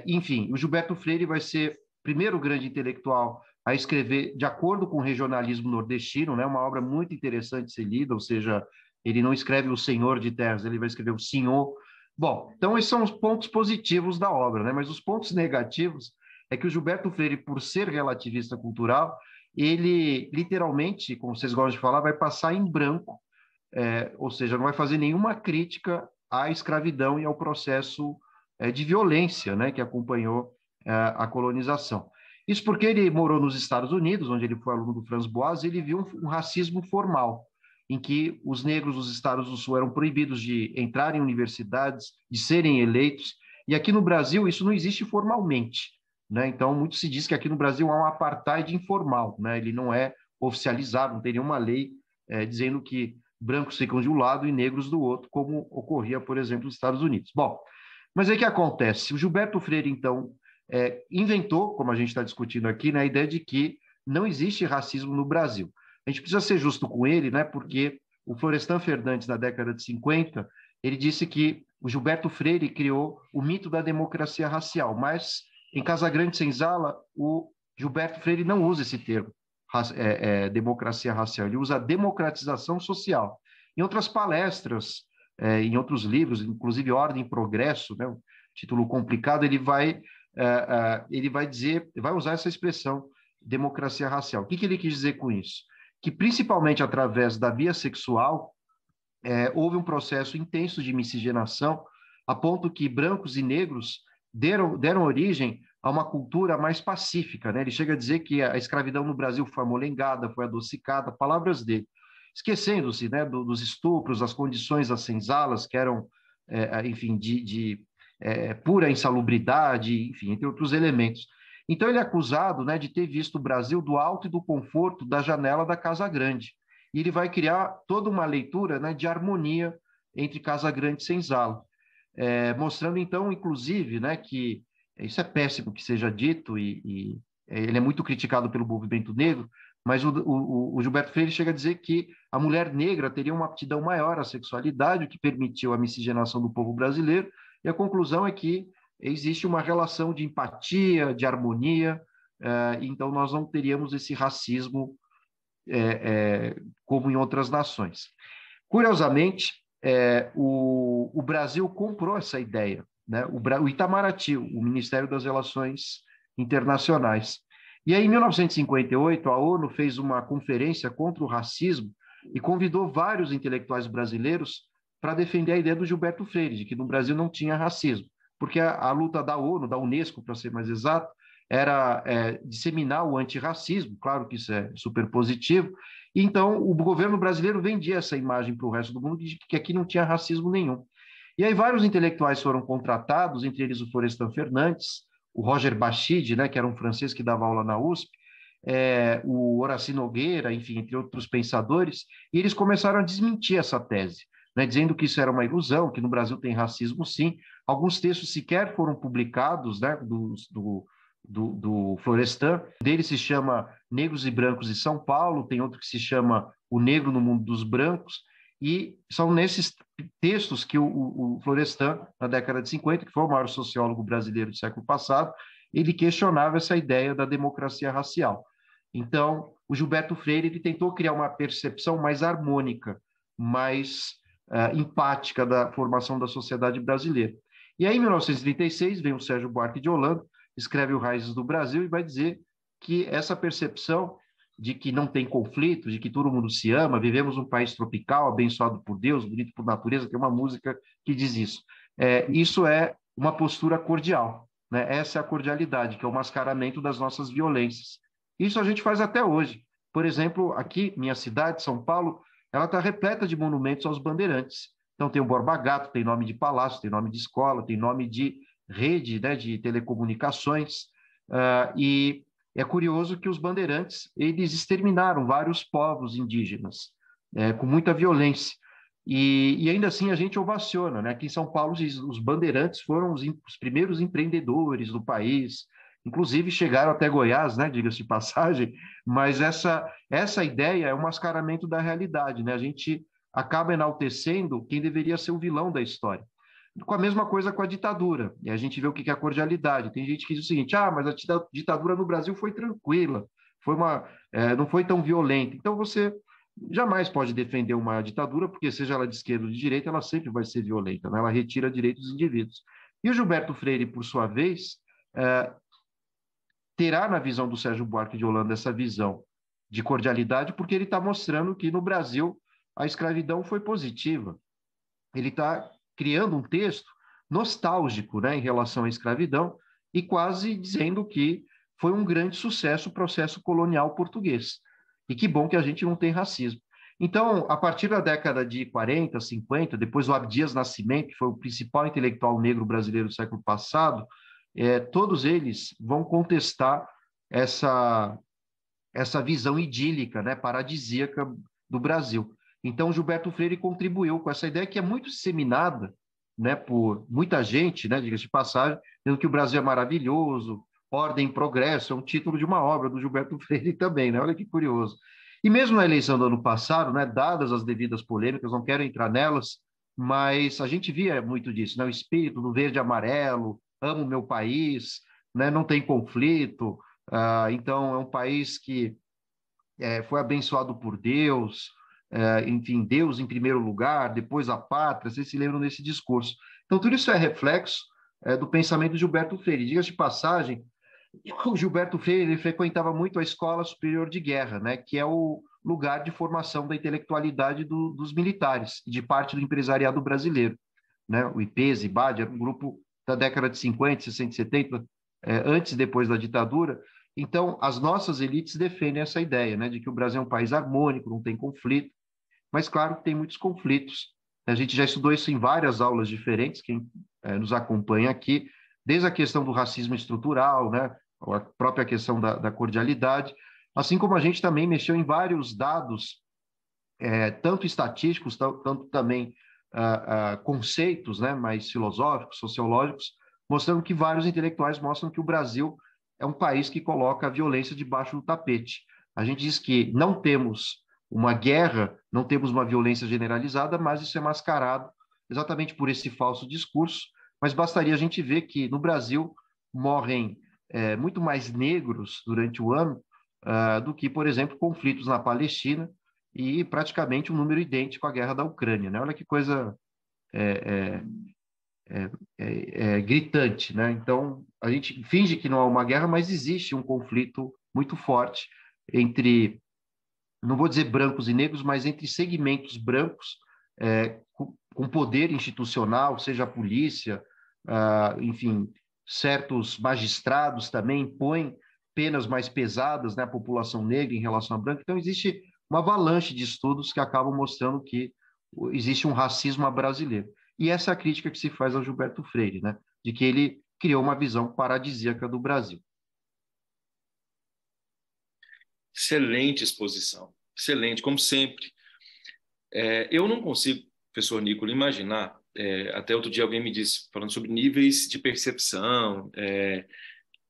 Enfim, o Gilberto Freire vai ser o primeiro grande intelectual a escrever de acordo com o regionalismo nordestino, né? Uma obra muito interessante de ser lida, ou seja, ele não escreve o senhor de terras, ele vai escrever o senhor. Bom, então esses são os pontos positivos da obra, né? Mas os pontos negativos é que o Gilberto Freire, por ser relativista cultural, ele literalmente, como vocês gostam de falar, vai passar em branco, ou seja, não vai fazer nenhuma crítica à escravidão e ao processo de violência, né, que acompanhou a colonização. Isso porque ele morou nos Estados Unidos, onde ele foi aluno do Franz Boas, e ele viu um racismo formal, em que os negros dos Estados do Sul eram proibidos de entrar em universidades, de serem eleitos, e aqui no Brasil isso não existe formalmente, né? Então, muito se diz que aqui no Brasil há um apartheid informal, né? Ele não é oficializado, não tem nenhuma lei dizendo que brancos ficam de um lado e negros do outro, como ocorria, por exemplo, nos Estados Unidos. Bom, mas aí o que acontece? O Gilberto Freire, então, inventou, como a gente está discutindo aqui, né, a ideia de que não existe racismo no Brasil. A gente precisa ser justo com ele, né, porque o Florestan Fernandes, na década de 50, ele disse que o Gilberto Freire criou o mito da democracia racial, mas em Casagrande Senzala, o Gilberto Freire não usa esse termo, democracia racial, ele usa democratização social. Em outras palestras, em outros livros, inclusive Ordem e Progresso, né, um título complicado, ele vai dizer, vai usar essa expressão, democracia racial. O que ele quis dizer com isso? Que principalmente através da via sexual, houve um processo intenso de miscigenação, a ponto que brancos e negros deram origem a uma cultura mais pacífica, né? Ele chega a dizer que a escravidão no Brasil foi amolengada, foi adocicada, palavras dele, esquecendo-se, né, dos estupros, das condições das senzalas, que eram, enfim, de pura insalubridade, enfim, entre outros elementos. Então ele é acusado, né, de ter visto o Brasil do alto e do conforto da janela da Casa Grande. E ele vai criar toda uma leitura, né, de harmonia entre Casa Grande e Senzala, mostrando então, inclusive, né, que isso é péssimo que seja dito e ele é muito criticado pelo movimento negro, mas o Gilberto Freire chega a dizer que a mulher negra teria uma aptidão maior à sexualidade, o que permitiu a miscigenação do povo brasileiro, e a conclusão é que existe uma relação de empatia, de harmonia, então nós não teríamos esse racismo como em outras nações. Curiosamente, o Brasil comprou essa ideia, né? O Itamaraty, o Ministério das Relações Internacionais. E aí, em 1958, a ONU fez uma conferência contra o racismo e convidou vários intelectuais brasileiros para defender a ideia do Gilberto Freire, de que no Brasil não tinha racismo, porque a luta da ONU, da Unesco, para ser mais exato, era disseminar o antirracismo, claro que isso é super positivo, e então o governo brasileiro vendia essa imagem para o resto do mundo de que aqui não tinha racismo nenhum. E aí vários intelectuais foram contratados, entre eles o Florestan Fernandes, o Roger Bachide, né, que era um francês que dava aula na USP, o Horaci Nogueira, enfim, entre outros pensadores, e eles começaram a desmentir essa tese, né, dizendo que isso era uma ilusão, que no Brasil tem racismo sim. Alguns textos sequer foram publicados, né, do Florestan. Dele se chama Negros e Brancos de São Paulo, tem outro que se chama O Negro no Mundo dos Brancos, e são nesses textos que o Florestan, na década de 50, que foi o maior sociólogo brasileiro do século passado, ele questionava essa ideia da democracia racial. Então, o Gilberto Freire ele tentou criar uma percepção mais harmônica, mais empática da formação da sociedade brasileira. E aí, em 1936, vem o Sérgio Buarque de Holanda, escreve o Raízes do Brasil e vai dizer que essa percepção de que não tem conflito, de que todo mundo se ama, vivemos um país tropical, abençoado por Deus, bonito por natureza, tem uma música que diz isso. Isso é uma postura cordial, né? Essa é a cordialidade, que é o mascaramento das nossas violências. Isso a gente faz até hoje. Por exemplo, aqui, minha cidade, São Paulo, ela está repleta de monumentos aos bandeirantes. Então, tem o Borba Gato, tem nome de palácio, tem nome de escola, tem nome de rede, né, de telecomunicações. E é curioso que os bandeirantes, eles exterminaram vários povos indígenas, com muita violência. E ainda assim a gente ovaciona, né? Aqui em São Paulo, os bandeirantes foram os primeiros empreendedores do país, inclusive chegaram até Goiás, né? Diga-se de passagem, mas essa ideia é um mascaramento da realidade, né? A gente acaba enaltecendo quem deveria ser o vilão da história. Com a mesma coisa com a ditadura. E a gente vê o que é a cordialidade. Tem gente que diz o seguinte: mas a ditadura no Brasil foi tranquila, não foi tão violenta. Então você jamais pode defender uma ditadura, porque seja ela de esquerda ou de direita, ela sempre vai ser violenta, né? Ela retira direitos dos indivíduos. E o Gilberto Freire, por sua vez, terá na visão do Sérgio Buarque de Holanda essa visão de cordialidade, porque ele está mostrando que no Brasil a escravidão foi positiva. Ele está criando um texto nostálgico, né, em relação à escravidão e quase dizendo que foi um grande sucesso o processo colonial português. E que bom que a gente não tem racismo. Então, a partir da década de 40, 50, depois do Abdias Nascimento, que foi o principal intelectual negro brasileiro do século passado, todos eles vão contestar essa visão idílica, né, paradisíaca do Brasil. Então, Gilberto Freire contribuiu com essa ideia que é muito disseminada, né, por muita gente, né, diga-se de passagem, dizendo que o Brasil é maravilhoso, ordem e progresso, é um título de uma obra do Gilberto Freire também, né? Olha que curioso. E mesmo na eleição do ano passado, né, dadas as devidas polêmicas, não quero entrar nelas, mas a gente via muito disso, né? O espírito do verde e amarelo, amo o meu país, né, não tem conflito, então é um país que foi abençoado por Deus, enfim, Deus em primeiro lugar, depois a pátria, vocês se lembram desse discurso. Então, tudo isso é reflexo do pensamento de Gilberto Freire. Diga-se de passagem, o Gilberto Freire ele frequentava muito a Escola Superior de Guerra, né, que é o lugar de formação da intelectualidade dos militares e de parte do empresariado brasileiro. Né? O IPES, IBAD, era um grupo da década de 50, 60, 70, antes e depois da ditadura. Então, as nossas elites defendem essa ideia, né, de que o Brasil é um país harmônico, não tem conflito, mas claro que tem muitos conflitos. A gente já estudou isso em várias aulas diferentes, quem nos acompanha aqui, desde a questão do racismo estrutural, né, a própria questão da cordialidade, assim como a gente também mexeu em vários dados, tanto estatísticos, tanto também conceitos, né, mais filosóficos, sociológicos, mostrando que vários intelectuais mostram que o Brasil é um país que coloca a violência debaixo do tapete. A gente diz que não temos uma guerra, não temos uma violência generalizada, mas isso é mascarado exatamente por esse falso discurso. Mas bastaria a gente ver que no Brasil morrem muito mais negros durante o ano do que, por exemplo, conflitos na Palestina e praticamente um número idêntico à guerra da Ucrânia. Né? Olha que coisa gritante, né? Então, a gente finge que não há uma guerra, mas existe um conflito muito forte entre, não vou dizer brancos e negros, mas entre segmentos brancos com poder institucional, seja a polícia, enfim, certos magistrados também impõem penas mais pesadas, né, à população negra em relação à branca. Então, existe uma avalanche de estudos que acabam mostrando que existe um racismo brasileiro. E essa é a crítica que se faz ao Gilberto Freire, né, de que ele criou uma visão paradisíaca do Brasil. Excelente exposição, excelente, como sempre. Eu não consigo, professor Nicola, imaginar, até outro dia alguém me disse, falando sobre níveis de percepção,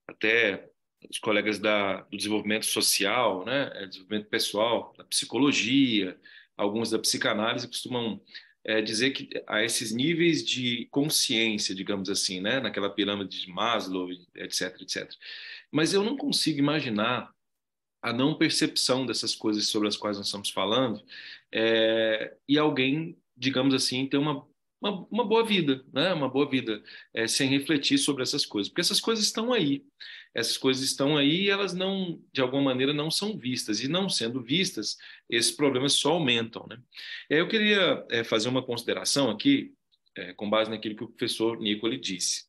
até os colegas do desenvolvimento social, né, desenvolvimento pessoal, da psicologia, alguns da psicanálise costumam dizer que há esses níveis de consciência, digamos assim, né, naquela pirâmide de Maslow, etc, etc. Mas eu não consigo imaginar a não percepção dessas coisas sobre as quais nós estamos falando, e alguém, digamos assim, ter uma boa vida, né? Uma boa vida, sem refletir sobre essas coisas, porque essas coisas estão aí. Essas coisas estão aí e elas não, de alguma maneira, não são vistas. E não sendo vistas, esses problemas só aumentam, né? E aí eu queria fazer uma consideração aqui, com base naquilo que o professor Nicoli disse.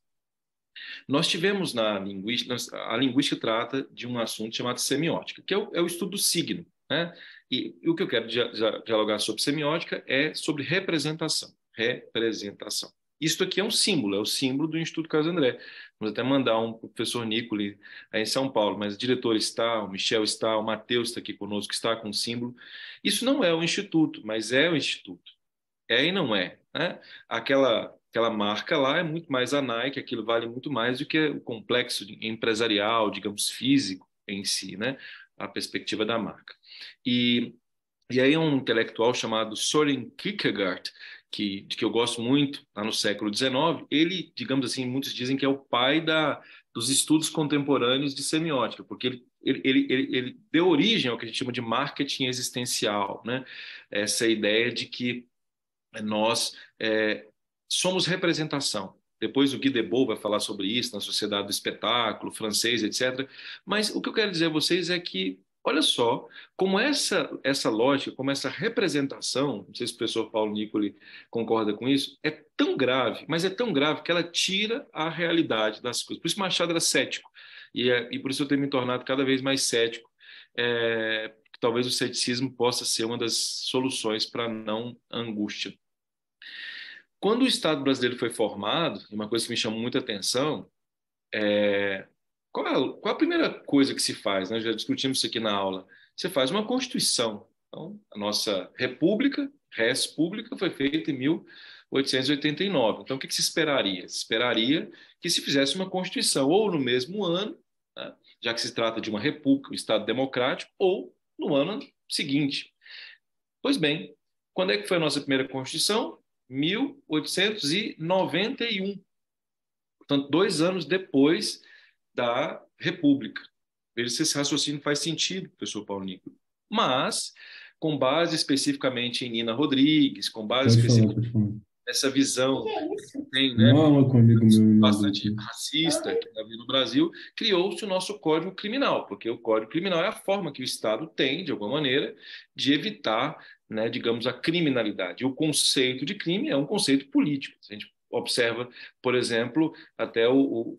Nós tivemos na linguística, a linguística trata de um assunto chamado semiótica, que é o estudo do signo, né? E o que eu quero dialogar sobre semiótica é sobre representação. Representação. Isto aqui é um símbolo, é o símbolo do Instituto Carlos André. Vamos até mandar um professor Nicoli aí em São Paulo, mas o diretor está, o Michel está, o Matheus está aqui conosco, está com o símbolo. Isso não é o Instituto, mas é o Instituto. É e não é, né? Aquela marca lá é muito mais a Nike, aquilo vale muito mais do que o complexo empresarial, digamos, físico em si, né? A perspectiva da marca. E aí um intelectual chamado Soren Kierkegaard, de que eu gosto muito, lá no século XIX, ele, digamos assim, muitos dizem que é o pai dos estudos contemporâneos de semiótica, porque ele deu origem ao que a gente chama de marketing existencial, né? Essa ideia de que nós somos representação. Depois o Guy Debord vai falar sobre isso na Sociedade do Espetáculo, francês, etc. Mas o que eu quero dizer a vocês é que, olha só, como essa lógica, como essa representação, não sei se o professor Paulo Nicoli concorda com isso, é tão grave, mas é tão grave que ela tira a realidade das coisas. Por isso Machado era cético, e por isso eu tenho me tornado cada vez mais cético. Talvez o ceticismo possa ser uma das soluções para a não angústia. Quando o Estado brasileiro foi formado, uma coisa que me chamou muita atenção, qual a primeira coisa que se faz? Nós já discutimos isso aqui na aula. Você faz uma Constituição. Então, a nossa República, Res Pública, foi feita em 1889. Então, o que se esperaria? Se esperaria que se fizesse uma Constituição, ou no mesmo ano, né, já que se trata de uma república, um Estado democrático, ou no ano seguinte. Pois bem, quando é que foi a nossa primeira Constituição? 1891. Portanto, 2 anos depois da República. Veja se esse raciocínio faz sentido, professor Paulo Nicoli. Mas, com base especificamente em Nina Rodrigues, com base especificamente nessa visão que tem, né, com um amigo meu, bastante racista que havia no Brasil, criou-se o nosso Código Criminal, porque o Código Criminal é a forma que o Estado tem, de alguma maneira, de evitar, né, digamos, a criminalidade. E o conceito de crime é um conceito político. A gente observa, por exemplo, até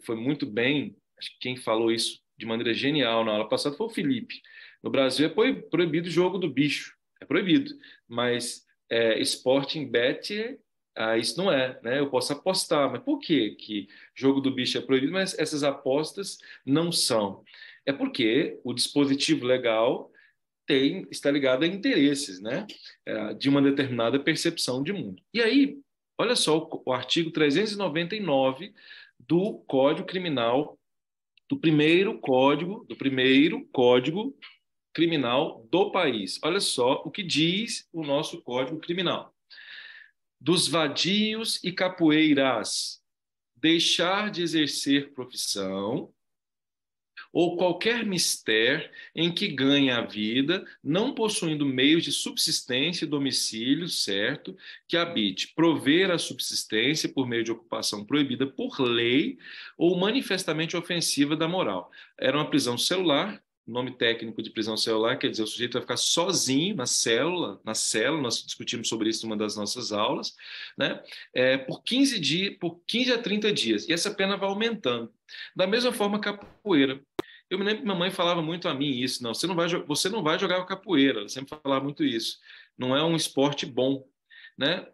foi muito bem, acho que quem falou isso de maneira genial na aula passada foi o Felipe. No Brasil é proibido o jogo do bicho, é proibido, mas Sporting Bet, isso não é, né? Eu posso apostar, mas por que jogo do bicho é proibido, mas essas apostas não são? É porque o dispositivo legal está ligado a interesses, né? De uma determinada percepção de mundo. E aí, olha só o artigo 399 do Código Criminal, do primeiro código criminal do país. Olha só o que diz o nosso Código Criminal. Dos vadios e capoeiras, deixar de exercer profissão ou qualquer mister em que ganhe a vida, não possuindo meios de subsistência e domicílio certo, que habite, prover a subsistência por meio de ocupação proibida por lei ou manifestamente ofensiva da moral. Era uma prisão celular. O nome técnico de prisão celular quer dizer o sujeito vai ficar sozinho na célula, nós discutimos sobre isso em uma das nossas aulas, né? Por 15 dias, por 15 a 30 dias, e essa pena vai aumentando. Da mesma forma, capoeira. Eu me lembro que minha mãe falava muito a mim isso, não, você não vai jogar capoeira, ela sempre falava muito isso, não é um esporte bom, né?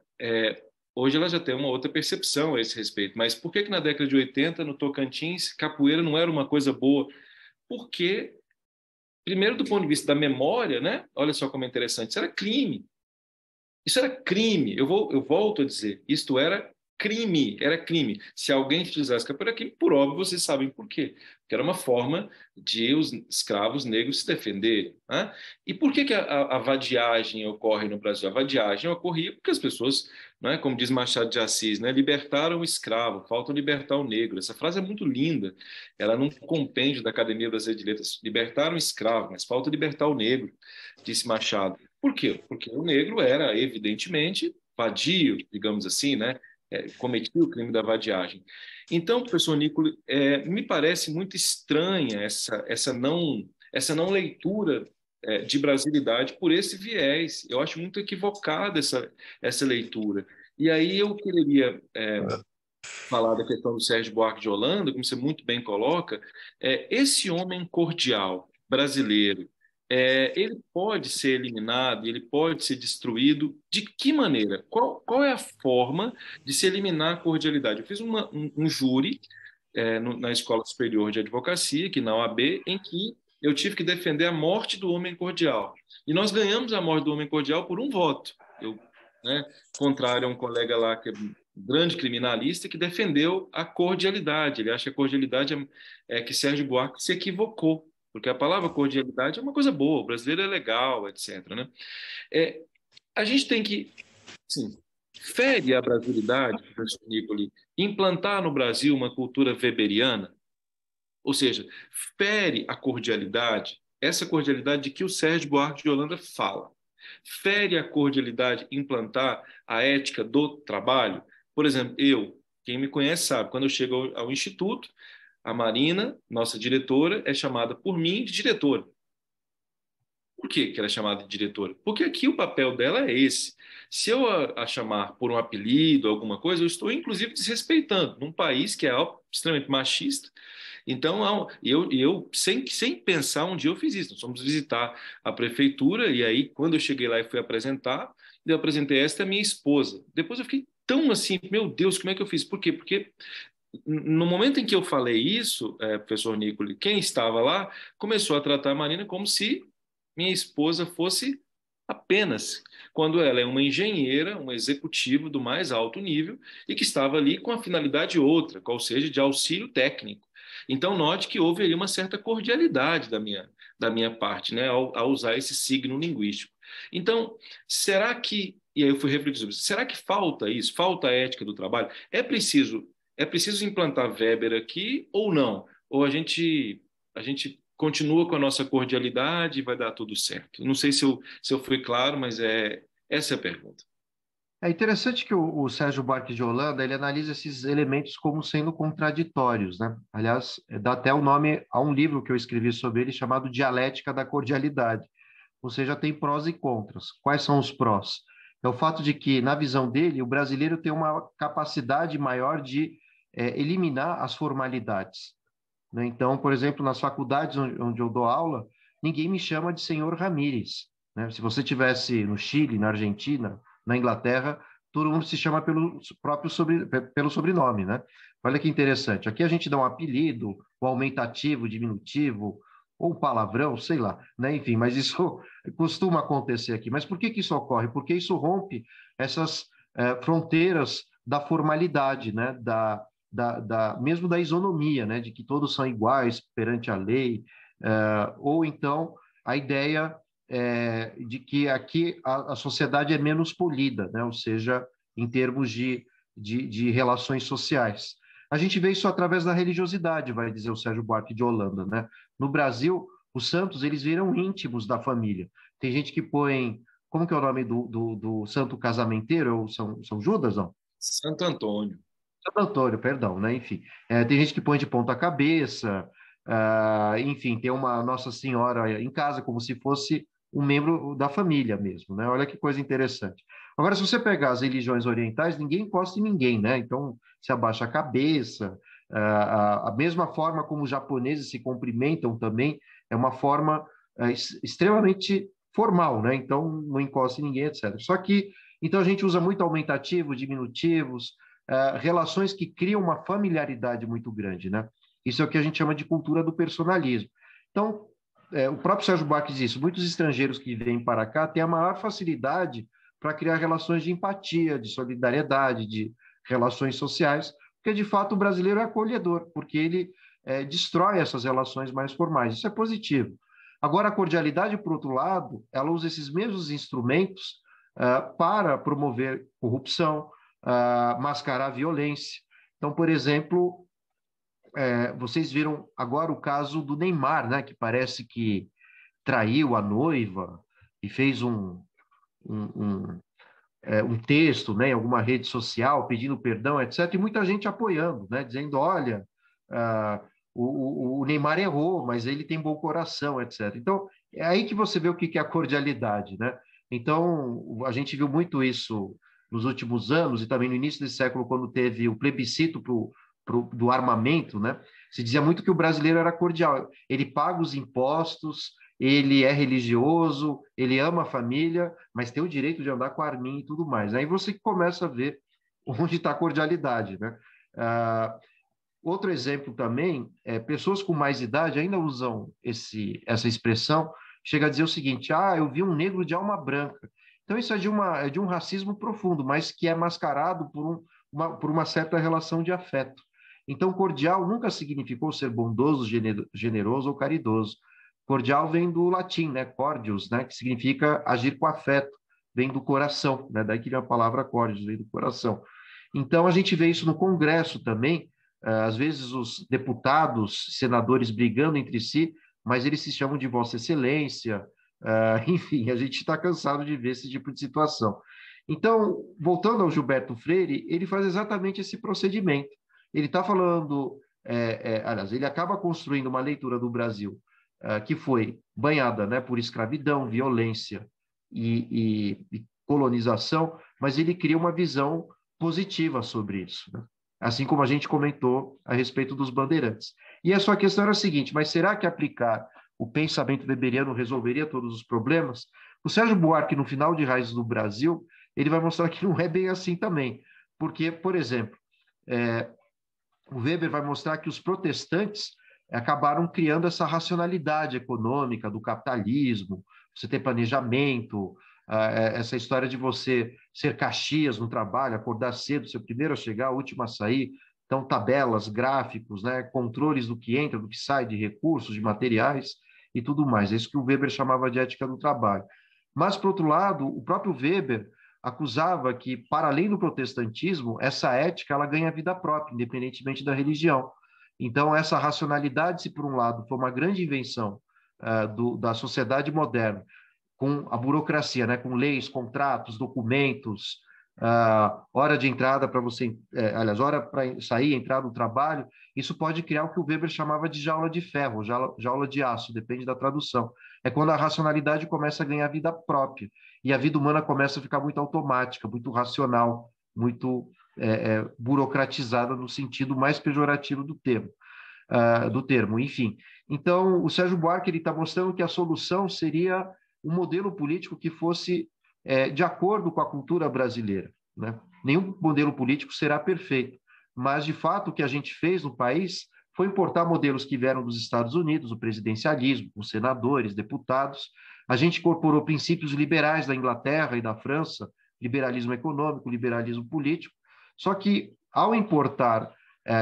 Hoje ela já tem uma outra percepção a esse respeito, mas por que na década de 80, no Tocantins, capoeira não era uma coisa boa? Porque primeiro, do ponto de vista da memória, né? Olha só como é interessante, isso era crime. Isso era crime. Eu volto a dizer, isto era crime. Se alguém utilizasse capoeira crime, por óbvio, vocês sabem por quê. Porque era uma forma de os escravos negros se defenderem. Né? E por que a vadiagem ocorre no Brasil? A vadiagem ocorria porque as pessoas, né, como diz Machado de Assis, né, libertaram o escravo, falta libertar o negro. Essa frase é muito linda. Ela num compêndio da Academia Brasileira de Letras. Libertaram o escravo, mas falta libertar o negro, disse Machado. Por quê? Porque o negro era, evidentemente, vadio, digamos assim, né? cometi o crime da vadiagem. Então, professor Nicole, me parece muito estranha essa não leitura de brasilidade por esse viés. Eu acho muito equivocada essa leitura. E aí eu queria falar da questão do Sérgio Buarque de Holanda, como você muito bem coloca, esse homem cordial brasileiro, ele pode ser eliminado, ele pode ser destruído. De que maneira? Qual é a forma de se eliminar a cordialidade? Eu fiz um júri na Escola Superior de Advocacia, aqui na OAB, em que eu tive que defender a morte do homem cordial. E nós ganhamos a morte do homem cordial por um voto. Eu, né, contrário a um colega lá que é um grande criminalista que defendeu a cordialidade. Ele acha que a cordialidade é que Sérgio Buarque se equivocou, porque a palavra cordialidade é uma coisa boa, o brasileiro é legal, etc. Né? A gente tem que, sim, fere a brasilidade, professor Nicoli, implantar no Brasil uma cultura weberiana, ou seja, fere a cordialidade, essa cordialidade de que o Sérgio Buarque de Holanda fala. Fere a cordialidade implantar a ética do trabalho. Por exemplo, quem me conhece sabe, quando eu chego ao instituto, a Marina, nossa diretora, é chamada por mim de diretora. Por que ela é chamada de diretora? Porque aqui o papel dela é esse. Se eu a chamar por um apelido, alguma coisa, eu estou, inclusive, desrespeitando, num país que é extremamente machista. Então, eu sem pensar, um dia eu fiz isso. Nós fomos visitar a prefeitura, e aí, quando eu cheguei lá e fui apresentar, eu apresentei esta minha esposa. Depois eu fiquei tão assim, meu Deus, como é que eu fiz? Por quê? Porque no momento em que eu falei isso, professor Nicoli, quem estava lá começou a tratar a Marina como se minha esposa fosse apenas, quando ela é uma engenheira, uma executiva do mais alto nível e que estava ali com a finalidade outra, qual seja de auxílio técnico. Então, note que houve ali uma certa cordialidade da minha parte, né, ao usar esse signo linguístico. Então, será que, e aí eu fui refletir sobre isso, será que falta isso? Falta a ética do trabalho? É preciso implantar Weber aqui ou não? Ou a gente continua com a nossa cordialidade e vai dar tudo certo? Não sei se eu fui claro, mas essa é a pergunta. É interessante que o Sérgio Buarque de Holanda ele analisa esses elementos como sendo contraditórios, né? Aliás, dá até o nome a um livro que eu escrevi sobre ele chamado Dialética da Cordialidade. Ou seja, tem prós e contras. Quais são os prós? É o fato de que, na visão dele, o brasileiro tem uma capacidade maior de eliminar as formalidades, né? Então, por exemplo, nas faculdades onde eu dou aula, ninguém me chama de senhor Ramírez, né? Se você tivesse no Chile, na Argentina, na Inglaterra, todo mundo se chama pelo sobrenome, né? Olha que interessante. Aqui a gente dá um apelido, um aumentativo, diminutivo, ou um palavrão, sei lá, né? Enfim, mas isso costuma acontecer aqui. Mas por que isso ocorre? Porque isso rompe essas fronteiras da formalidade, né? Mesmo da isonomia, né, de que todos são iguais perante a lei, ou então a ideia de que aqui a sociedade é menos polida, né, ou seja, em termos de relações sociais. A gente vê isso através da religiosidade, vai dizer o Sérgio Buarque de Holanda, né? No Brasil, os santos, eles viram íntimos da família. Tem gente que põe, como que é o nome do santo casamenteiro, ou São Judas, não? Santo Antônio. Santo Antônio, perdão, né? Enfim, tem gente que põe de ponta cabeça, enfim, tem uma Nossa Senhora em casa como se fosse um membro da família mesmo, né? Olha que coisa interessante. Agora, se você pegar as religiões orientais, ninguém encosta em ninguém, né? Então, se abaixa a cabeça, a mesma forma como os japoneses se cumprimentam também, é uma forma extremamente formal, né? Então, não encosta em ninguém, etc. Só que, então, a gente usa muito aumentativo, diminutivos, relações que criam uma familiaridade muito grande, né? Isso é o que a gente chama de cultura do personalismo. Então, o próprio Sérgio Buarque diz isso, muitos estrangeiros que vêm para cá têm a maior facilidade para criar relações de empatia, de solidariedade, de relações sociais, porque, de fato, o brasileiro é acolhedor, porque ele destrói essas relações mais formais. Isso é positivo. Agora, a cordialidade, por outro lado, ela usa esses mesmos instrumentos para promover corrupção, mascarar a violência. Então, por exemplo, vocês viram agora o caso do Neymar, né, que parece que traiu a noiva e fez um um texto, né, em alguma rede social pedindo perdão, etc., e muita gente apoiando, né, dizendo, olha, o Neymar errou, mas ele tem bom coração, etc. Então, é aí que você vê o que é a cordialidade, né? Então, a gente viu muito isso nos últimos anos e também no início desse século, quando teve o plebiscito do armamento, né? Se dizia muito que o brasileiro era cordial. Ele paga os impostos, ele é religioso, ele ama a família, mas tem o direito de andar com a arminha e tudo mais. Aí você começa a ver onde está a cordialidade, né? Outro exemplo também, pessoas com mais idade ainda usam essa expressão, chega a dizer o seguinte, eu vi um negro de alma branca. Então isso é de um racismo profundo, mas que é mascarado por uma certa relação de afeto. Então cordial nunca significou ser bondoso, generoso ou caridoso. Cordial vem do latim, né, cordius, né, que significa agir com afeto, vem do coração, né, daí que vem a palavra cordius, vem do coração. Então a gente vê isso no Congresso também, às vezes os deputados, senadores brigando entre si, mas eles se chamam de Vossa Excelência, enfim, a gente está cansado de ver esse tipo de situação. Então, voltando ao Gilberto Freire, ele faz exatamente esse procedimento. Ele está falando, aliás, ele acaba construindo uma leitura do Brasil que foi banhada, né, por escravidão, violência e colonização, mas ele cria uma visão positiva sobre isso, né? Assim como a gente comentou a respeito dos bandeirantes. E a sua questão era a seguinte, mas será que aplicar o pensamento weberiano resolveria todos os problemas? O Sérgio Buarque, no final de Raízes do Brasil, ele vai mostrar que não é bem assim também. Porque, por exemplo, o Weber vai mostrar que os protestantes acabaram criando essa racionalidade econômica do capitalismo, você ter planejamento, essa história de você ser Caxias no trabalho, acordar cedo, ser o primeiro a chegar, o último a sair, então tabelas, gráficos, né, controles do que entra, do que sai, de recursos, de materiais e tudo mais. É isso que o Weber chamava de ética do trabalho. Mas, por outro lado, o próprio Weber acusava que, para além do protestantismo, essa ética ela ganha vida própria, independentemente da religião. Então, essa racionalidade, se por um lado foi uma grande invenção da sociedade moderna, com a burocracia, né, com leis, contratos, documentos, hora de entrada para você, aliás, hora para sair, entrar no trabalho, isso pode criar o que o Weber chamava de jaula de ferro, jaula de aço, depende da tradução. É quando a racionalidade começa a ganhar vida própria e a vida humana começa a ficar muito automática, muito racional, muito burocratizada no sentido mais pejorativo do termo, enfim. Então, o Sérgio Buarque ele está mostrando que a solução seria um modelo político que fosse de acordo com a cultura brasileira, né? Nenhum modelo político será perfeito, mas, de fato, o que a gente fez no país foi importar modelos que vieram dos Estados Unidos, o presidencialismo, com senadores, deputados. A gente incorporou princípios liberais da Inglaterra e da França, liberalismo econômico, liberalismo político, só que, ao importar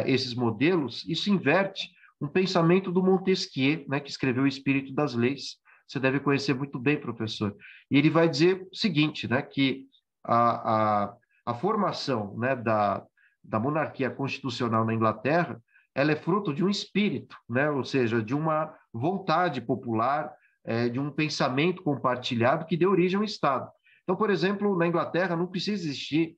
esses modelos, isso inverte um pensamento do Montesquieu, né, que escreveu O Espírito das Leis. Você deve conhecer muito bem, professor. E ele vai dizer o seguinte, né, que a formação, né, da monarquia constitucional na Inglaterra, ela é fruto de um espírito, né, ou seja, de uma vontade popular, de um pensamento compartilhado que deu origem ao Estado. Então, por exemplo, na Inglaterra não precisa existir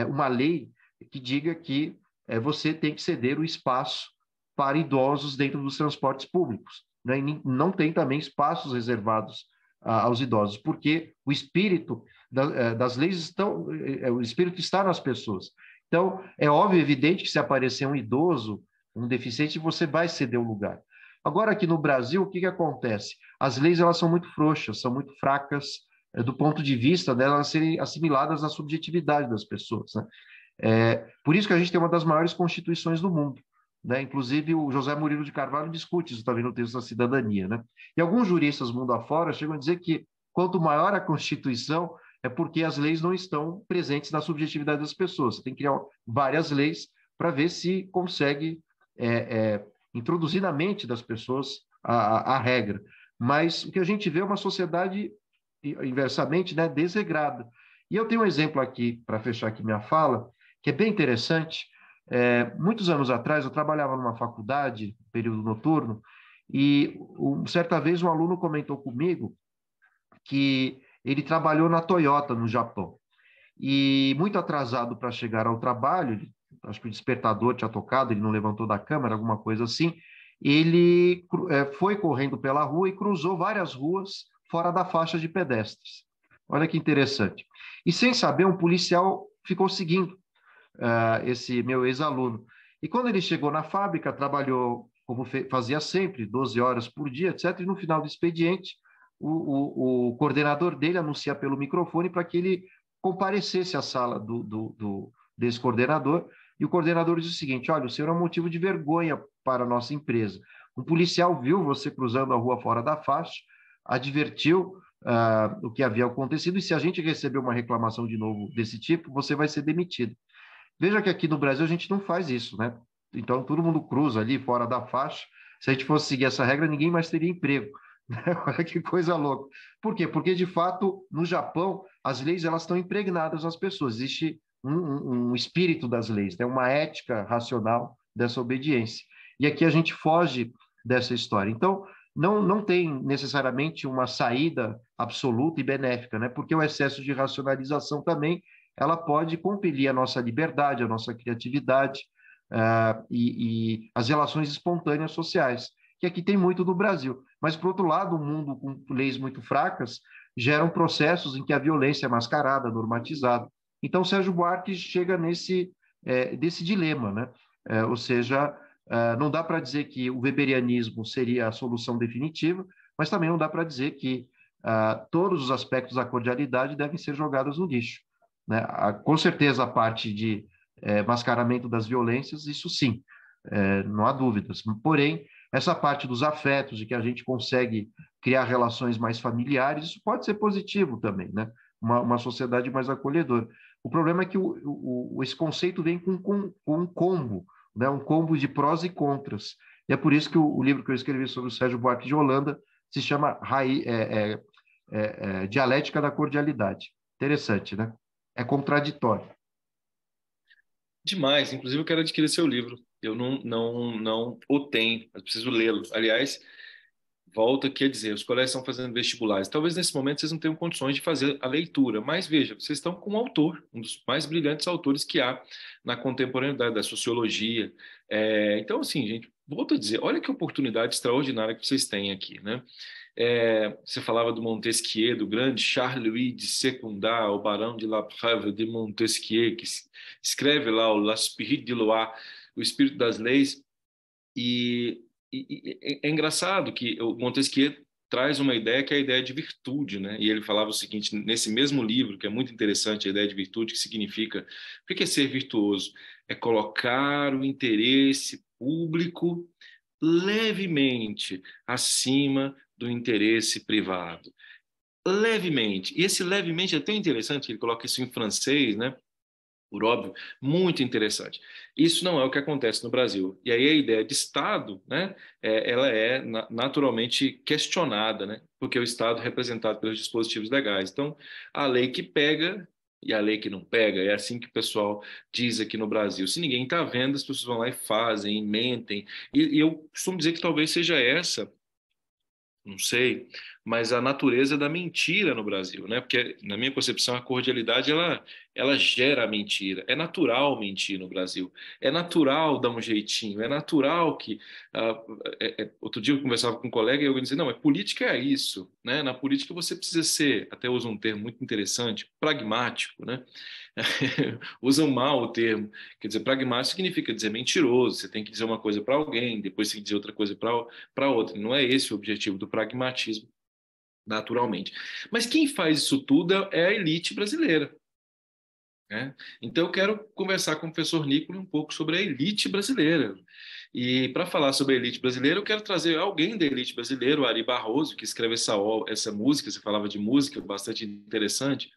uma lei que diga que você tem que ceder o espaço para idosos dentro dos transportes públicos, né? E não tem também espaços reservados aos idosos, porque o espírito das leis o espírito está nas pessoas. Então, é óbvio, evidente que se aparecer um idoso, um deficiente, você vai ceder o lugar. Agora, aqui no Brasil, o que acontece? As leis elas são muito frouxas, são muito fracas do ponto de vista delas serem assimiladas à subjetividade das pessoas, né? Por isso que a gente tem uma das maiores constituições do mundo, né? Inclusive, o José Murilo de Carvalho discute isso também no texto da Cidadania, né? E alguns juristas mundo afora chegam a dizer que quanto maior a Constituição, é porque as leis não estão presentes na subjetividade das pessoas. Você tem que criar várias leis para ver se consegue introduzir na mente das pessoas a regra. Mas o que a gente vê é uma sociedade, inversamente, né, desregrada. E eu tenho um exemplo aqui, para fechar aqui minha fala, que é bem interessante. Muitos anos atrás, eu trabalhava numa faculdade, período noturno, e certa vez um aluno comentou comigo que ele trabalhou na Toyota, no Japão. e muito atrasado para chegar ao trabalho, acho que o despertador tinha tocado, ele não levantou da cama, alguma coisa assim, ele foi correndo pela rua e cruzou várias ruas fora da faixa de pedestres. Olha que interessante. E sem saber, um policial ficou seguindo esse meu ex-aluno. E quando ele chegou na fábrica, trabalhou como fazia sempre, 12 horas por dia, etc. E no final do expediente, o coordenador dele anuncia pelo microfone para que ele comparecesse à sala desse coordenador. E o coordenador diz o seguinte: olha, o senhor é um motivo de vergonha para a nossa empresa. Um policial viu você cruzando a rua fora da faixa, advertiu o que havia acontecido, e se a gente receber uma reclamação de novo desse tipo, você vai ser demitido. Veja que aqui no Brasil a gente não faz isso, né? Então todo mundo cruza ali fora da faixa. Se a gente fosse seguir essa regra, ninguém mais teria emprego. Olha que coisa louca. Por quê? Porque, de fato, no Japão, as leis elas estão impregnadas nas pessoas. Existe um espírito das leis, né? Uma ética racional dessa obediência. E aqui a gente foge dessa história. Então, não tem necessariamente uma saída absoluta e benéfica, né? Porque o excesso de racionalização também ela pode compelir a nossa liberdade, a nossa criatividade e as relações espontâneas sociais, que aqui tem muito no Brasil. Mas, por outro lado, um mundo com leis muito fracas geram processos em que a violência é mascarada, normatizada. Então, Sérgio Buarque chega desse dilema, né? Ou seja, não dá para dizer que o weberianismo seria a solução definitiva, mas também não dá para dizer que todos os aspectos da cordialidade devem ser jogados no lixo. Né? Com certeza, a parte de mascaramento das violências, isso sim, não há dúvidas. Porém, essa parte dos afetos, de que a gente consegue criar relações mais familiares, isso pode ser positivo também, né? Uma sociedade mais acolhedora. O problema é que esse conceito vem com um combo, né? Um combo de prós e contras. E é por isso que o livro que eu escrevi sobre o Sérgio Buarque de Holanda se chama Dialética da Cordialidade. Interessante, né? É contraditório. Demais. Inclusive, eu quero adquirir seu livro. Eu não o tenho, mas preciso lê-lo. Aliás, volto aqui a dizer, os colégios estão fazendo vestibulares. Talvez nesse momento vocês não tenham condições de fazer a leitura, mas veja, vocês estão com um autor, um dos mais brilhantes autores que há na contemporaneidade da sociologia. Então, assim, gente, volto a dizer, olha que oportunidade extraordinária que vocês têm aqui, né? Você falava do Montesquieu, do grande Charles-Louis de Secunda, o Barão de La Preuve de Montesquieu, que escreve lá o L'Esprit de Loi, o Espírito das Leis, e é engraçado que o Montesquieu traz uma ideia que é a ideia de virtude, né? E ele falava o seguinte, nesse mesmo livro, que é muito interessante, a ideia de virtude, que significa, o que é ser virtuoso? É colocar o interesse público levemente acima do interesse privado. Levemente. E esse levemente é tão interessante, ele coloca isso em francês, né? Por óbvio, muito interessante. Isso não é o que acontece no Brasil. E aí a ideia de Estado, né, ela é naturalmente questionada, né, porque o Estado é representado pelos dispositivos legais. Então, a lei que pega e a lei que não pega, é assim que o pessoal diz aqui no Brasil. Se ninguém está vendo, as pessoas vão lá e fazem, e mentem. E eu costumo dizer que talvez seja essa, não sei, mas a natureza da mentira no Brasil, né? Porque na minha concepção a cordialidade ela gera a mentira. É natural mentir no Brasil. É natural dar um jeitinho. É natural que outro dia eu conversava com um colega e eu dizia não, mas política é isso, né? Na política você precisa ser, até usa um termo muito interessante, pragmático, né? Usam mal o termo. Quer dizer, pragmático significa dizer mentiroso. Você tem que dizer uma coisa para alguém, depois tem que dizer outra coisa para outra. Não é esse o objetivo do pragmatismo, naturalmente. Mas quem faz isso tudo é a elite brasileira, né? Então eu quero conversar com o professor Nicola um pouco sobre a elite brasileira. E para falar sobre a elite brasileira, eu quero trazer alguém da elite brasileira, o Ari Barroso, que escreve essa música, você falava de música, bastante interessante,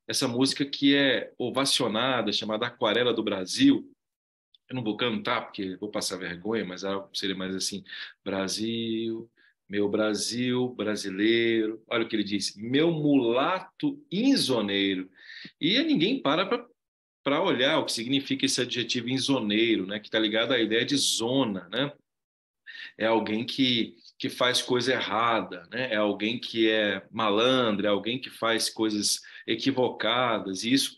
essa música que é ovacionada, chamada Aquarela do Brasil. Eu não vou cantar, porque vou passar vergonha, mas seria mais assim: Brasil, meu Brasil, brasileiro. Olha o que ele disse: meu mulato insoneiro. E ninguém para olhar o que significa esse adjetivo insoneiro, né? Que está ligado à ideia de zona, né? É alguém que faz coisa errada, né? É alguém que é malandro, é alguém que faz coisas equivocadas, e isso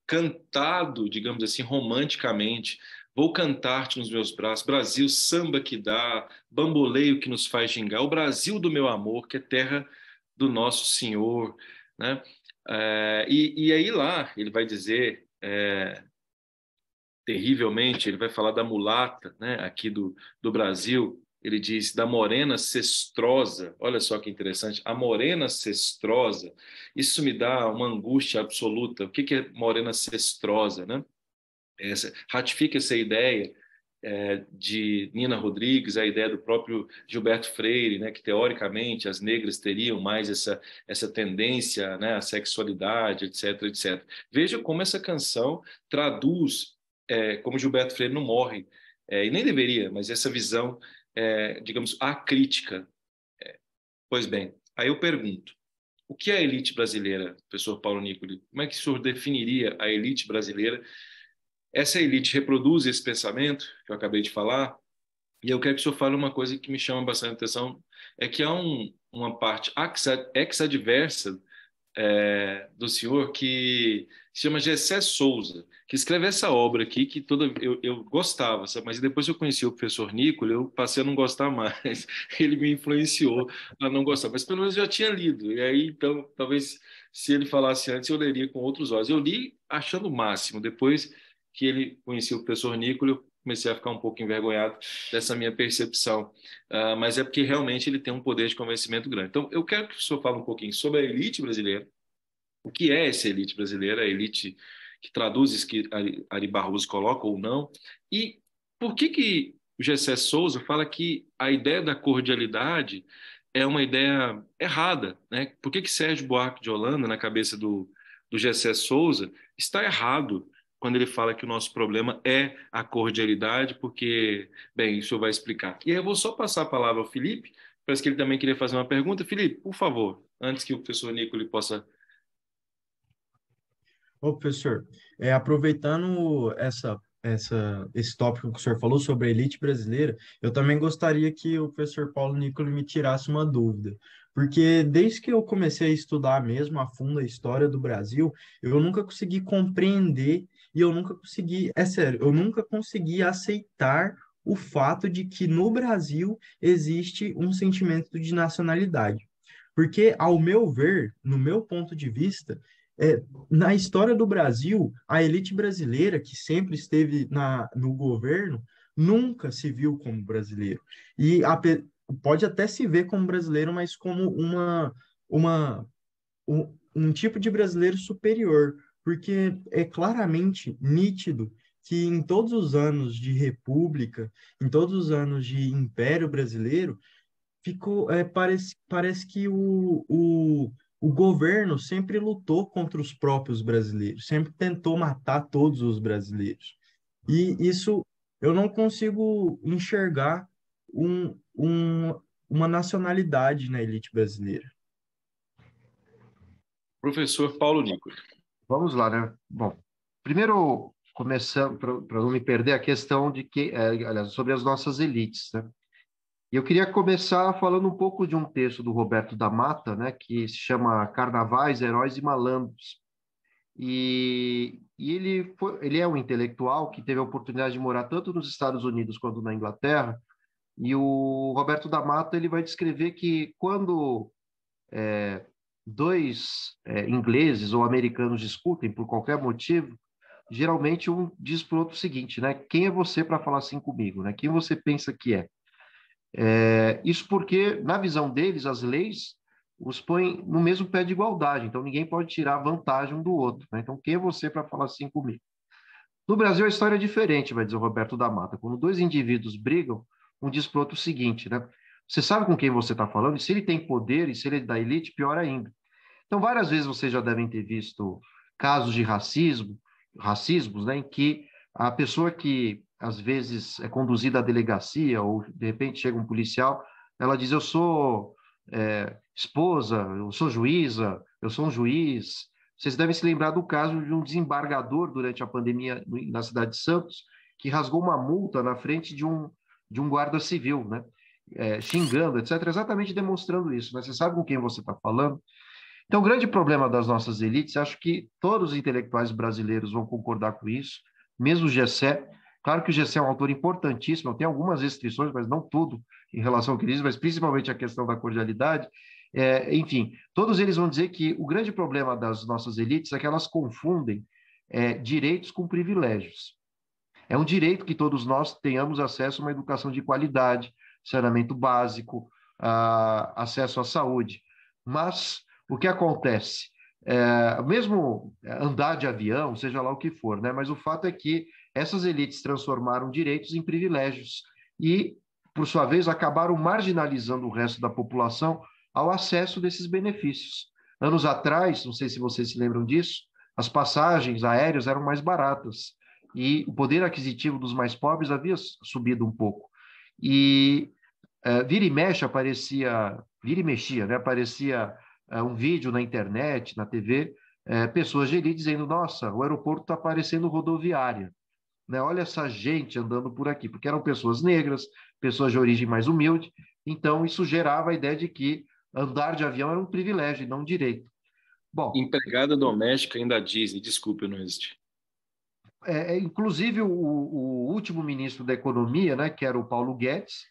cantado, digamos assim, romanticamente. Vou cantar-te nos meus braços, Brasil, samba que dá, bamboleio que nos faz gingar, o Brasil do meu amor, que é terra do nosso Senhor, né? E aí lá ele vai dizer, terrivelmente, ele vai falar da mulata, né, aqui do Brasil, ele diz da morena cestrosa, olha só que interessante, a morena cestrosa, isso me dá uma angústia absoluta. O que é morena cestrosa, né? Ratifica essa ideia de Nina Rodrigues, a ideia do próprio Gilberto Freire, né, que teoricamente as negras teriam mais essa tendência, né, à sexualidade, etc, etc. Veja como essa canção traduz, como Gilberto Freire não morre, e nem deveria, mas essa visão, digamos, acrítica. Pois bem, aí eu pergunto, o que é a elite brasileira, professor Paulo Nicoli? Como é que o senhor definiria a elite brasileira? Essa elite reproduz esse pensamento que eu acabei de falar, e eu quero que o senhor fale uma coisa que me chama bastante atenção, é que há uma parte ex-adversa do senhor que se chama Gessé Souza, que escreve essa obra aqui que eu gostava, sabe? Mas depois que eu conheci o professor Nicola, eu passei a não gostar mais. Ele me influenciou a não gostar, mas pelo menos eu já tinha lido. E aí, então, talvez se ele falasse antes, eu leria com outros olhos. Eu li achando o máximo. Depois que ele conhecia o professor Nicola, eu comecei a ficar um pouco envergonhado dessa minha percepção. Mas é porque realmente ele tem um poder de convencimento grande. Então, eu quero que o senhor fale um pouquinho sobre a elite brasileira, o que é essa elite brasileira, a elite que traduz isso que Ari Barroso coloca ou não, e por que o Gessé Souza fala que a ideia da cordialidade é uma ideia errada, né? Por que Sérgio Buarque de Holanda, na cabeça do Gessé Souza, está errado quando ele fala que o nosso problema é a cordialidade, porque, bem, isso vai explicar. E aí eu vou só passar a palavra ao Felipe, parece que ele também queria fazer uma pergunta. Felipe, por favor, antes que o professor Nicole possa. Ô, professor, aproveitando esse tópico que o senhor falou sobre a elite brasileira, eu também gostaria que o professor Paulo Nicoli me tirasse uma dúvida, porque desde que eu comecei a estudar mesmo a fundo a história do Brasil, eu nunca consegui compreender e eu nunca consegui, é sério, eu nunca consegui aceitar o fato de que no Brasil existe um sentimento de nacionalidade. Porque, ao meu ver, no meu ponto de vista, na história do Brasil, a elite brasileira, que sempre esteve no governo, nunca se viu como brasileiro. E pode até se ver como brasileiro, mas como um tipo de brasileiro superior, porque é claramente nítido que em todos os anos de república, em todos os anos de Império Brasileiro, parece que o governo sempre lutou contra os próprios brasileiros, sempre tentou matar todos os brasileiros. E isso eu não consigo enxergar uma nacionalidade na elite brasileira. Professor Paulo Nicoli. Vamos lá, né? Bom, primeiro, começando, para não me perder, a questão de que, aliás, sobre as nossas elites, né? E eu queria começar falando um pouco de um texto do Roberto da Mata, né, que se chama Carnavais, Heróis e Malandros. E ele é um intelectual que teve a oportunidade de morar tanto nos Estados Unidos quanto na Inglaterra. E o Roberto da Mata ele vai descrever que quando dois ingleses ou americanos discutem por qualquer motivo, geralmente um diz para o outro o seguinte, né? Quem é você para falar assim comigo, né? Quem você pensa que é? Isso porque, na visão deles, as leis os põem no mesmo pé de igualdade, então ninguém pode tirar vantagem um do outro, né? Então, quem é você para falar assim comigo? No Brasil, a história é diferente, vai dizer o Roberto da Mata. Quando dois indivíduos brigam, um diz para o outro o seguinte, né? Você sabe com quem você está falando? E se ele tem poder, e se ele é da elite, pior ainda. Então, várias vezes vocês já devem ter visto casos de racismos, né, em que a pessoa que às vezes é conduzida à delegacia ou de repente chega um policial, ela diz: eu sou esposa, eu sou juíza, eu sou um juiz. Vocês devem se lembrar do caso de um desembargador durante a pandemia na cidade de Santos que rasgou uma multa na frente de um guarda civil, né, xingando, etc., exatamente demonstrando isso. Né? Você sabe com quem você está falando? Então, o grande problema das nossas elites, acho que todos os intelectuais brasileiros vão concordar com isso, mesmo o Gessé. Claro que o Gessé é um autor importantíssimo, tem algumas restrições, mas não tudo em relação ao que ele diz, mas principalmente a questão da cordialidade. Enfim, todos eles vão dizer que o grande problema das nossas elites é que elas confundem direitos com privilégios. É um direito que todos nós tenhamos acesso a uma educação de qualidade, saneamento básico, acesso à saúde. Mas o que acontece? Mesmo andar de avião, seja lá o que for, né? Mas o fato é que essas elites transformaram direitos em privilégios e, por sua vez, acabaram marginalizando o resto da população ao acesso desses benefícios. Anos atrás, não sei se vocês se lembram disso, as passagens aéreas eram mais baratas e o poder aquisitivo dos mais pobres havia subido um pouco. E vira e mexe vira e mexia, né? Aparecia um vídeo na internet, na TV, pessoas de elite dizendo: nossa, o aeroporto está parecendo rodoviária, né? Olha essa gente andando por aqui, porque eram pessoas negras, pessoas de origem mais humilde, então isso gerava a ideia de que andar de avião era um privilégio e não um direito. Bom, empregada doméstica ainda Disney, desculpe, eu não resisti. Inclusive o último ministro da Economia, né, que era o Paulo Guedes,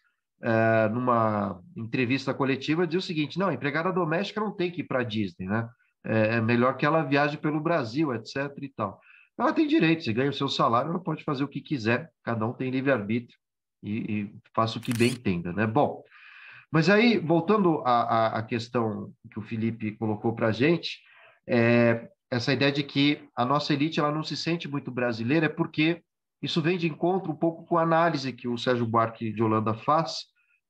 numa entrevista coletiva, disse o seguinte: não, a empregada doméstica não tem que ir para a Disney, né? É melhor que ela viaje pelo Brasil, etc. e tal. Ela tem direito, se ganha o seu salário, ela pode fazer o que quiser, cada um tem livre-arbítrio e faça o que bem entenda, né? Bom, mas aí, voltando à questão que o Felipe colocou para a gente, essa ideia de que a nossa elite ela não se sente muito brasileira é porque isso vem de encontro um pouco com a análise que o Sérgio Buarque de Holanda faz,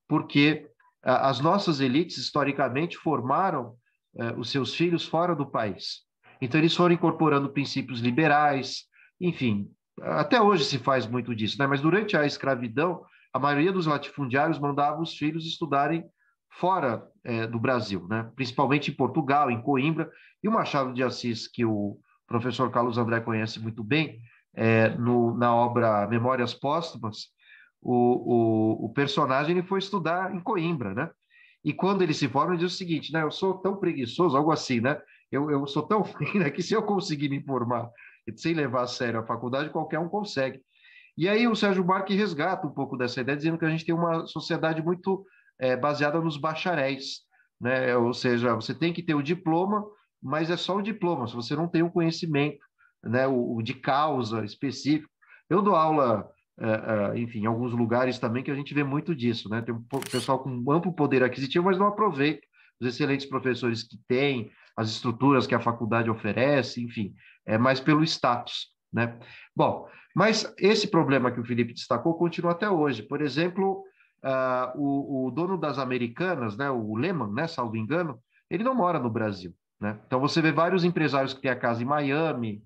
porque as nossas elites, historicamente, formaram os seus filhos fora do país. Então, eles foram incorporando princípios liberais, enfim, até hoje se faz muito disso, né? Mas durante a escravidão, a maioria dos latifundiários mandava os filhos estudarem fora do Brasil, né? Principalmente em Portugal, em Coimbra, e o Machado de Assis, que o professor Carlos André conhece muito bem, na obra Memórias Póstumas, o personagem ele foi estudar em Coimbra, né? E quando ele se forma, ele diz o seguinte, né? Eu sou tão preguiçoso, algo assim, né? Eu sou tão né, que se eu conseguir me formar sem levar a sério a faculdade, qualquer um consegue. E aí o Sérgio Buarque resgata um pouco dessa ideia, dizendo que a gente tem uma sociedade muito baseada nos bacharéis, né? Ou seja, você tem que ter o diploma, mas é só o diploma, se você não tem o conhecimento, né? O de causa específico. Eu dou aula, enfim, em alguns lugares também que a gente vê muito disso, né? Tem um pessoal com um amplo poder aquisitivo, mas não aproveita os excelentes professores que tem, as estruturas que a faculdade oferece, enfim, é mais pelo status, né? Bom, mas esse problema que o Felipe destacou continua até hoje. Por exemplo, o dono das Americanas, né, o Lehman, né, salvo engano, ele não mora no Brasil, né? Então você vê vários empresários que têm a casa em Miami,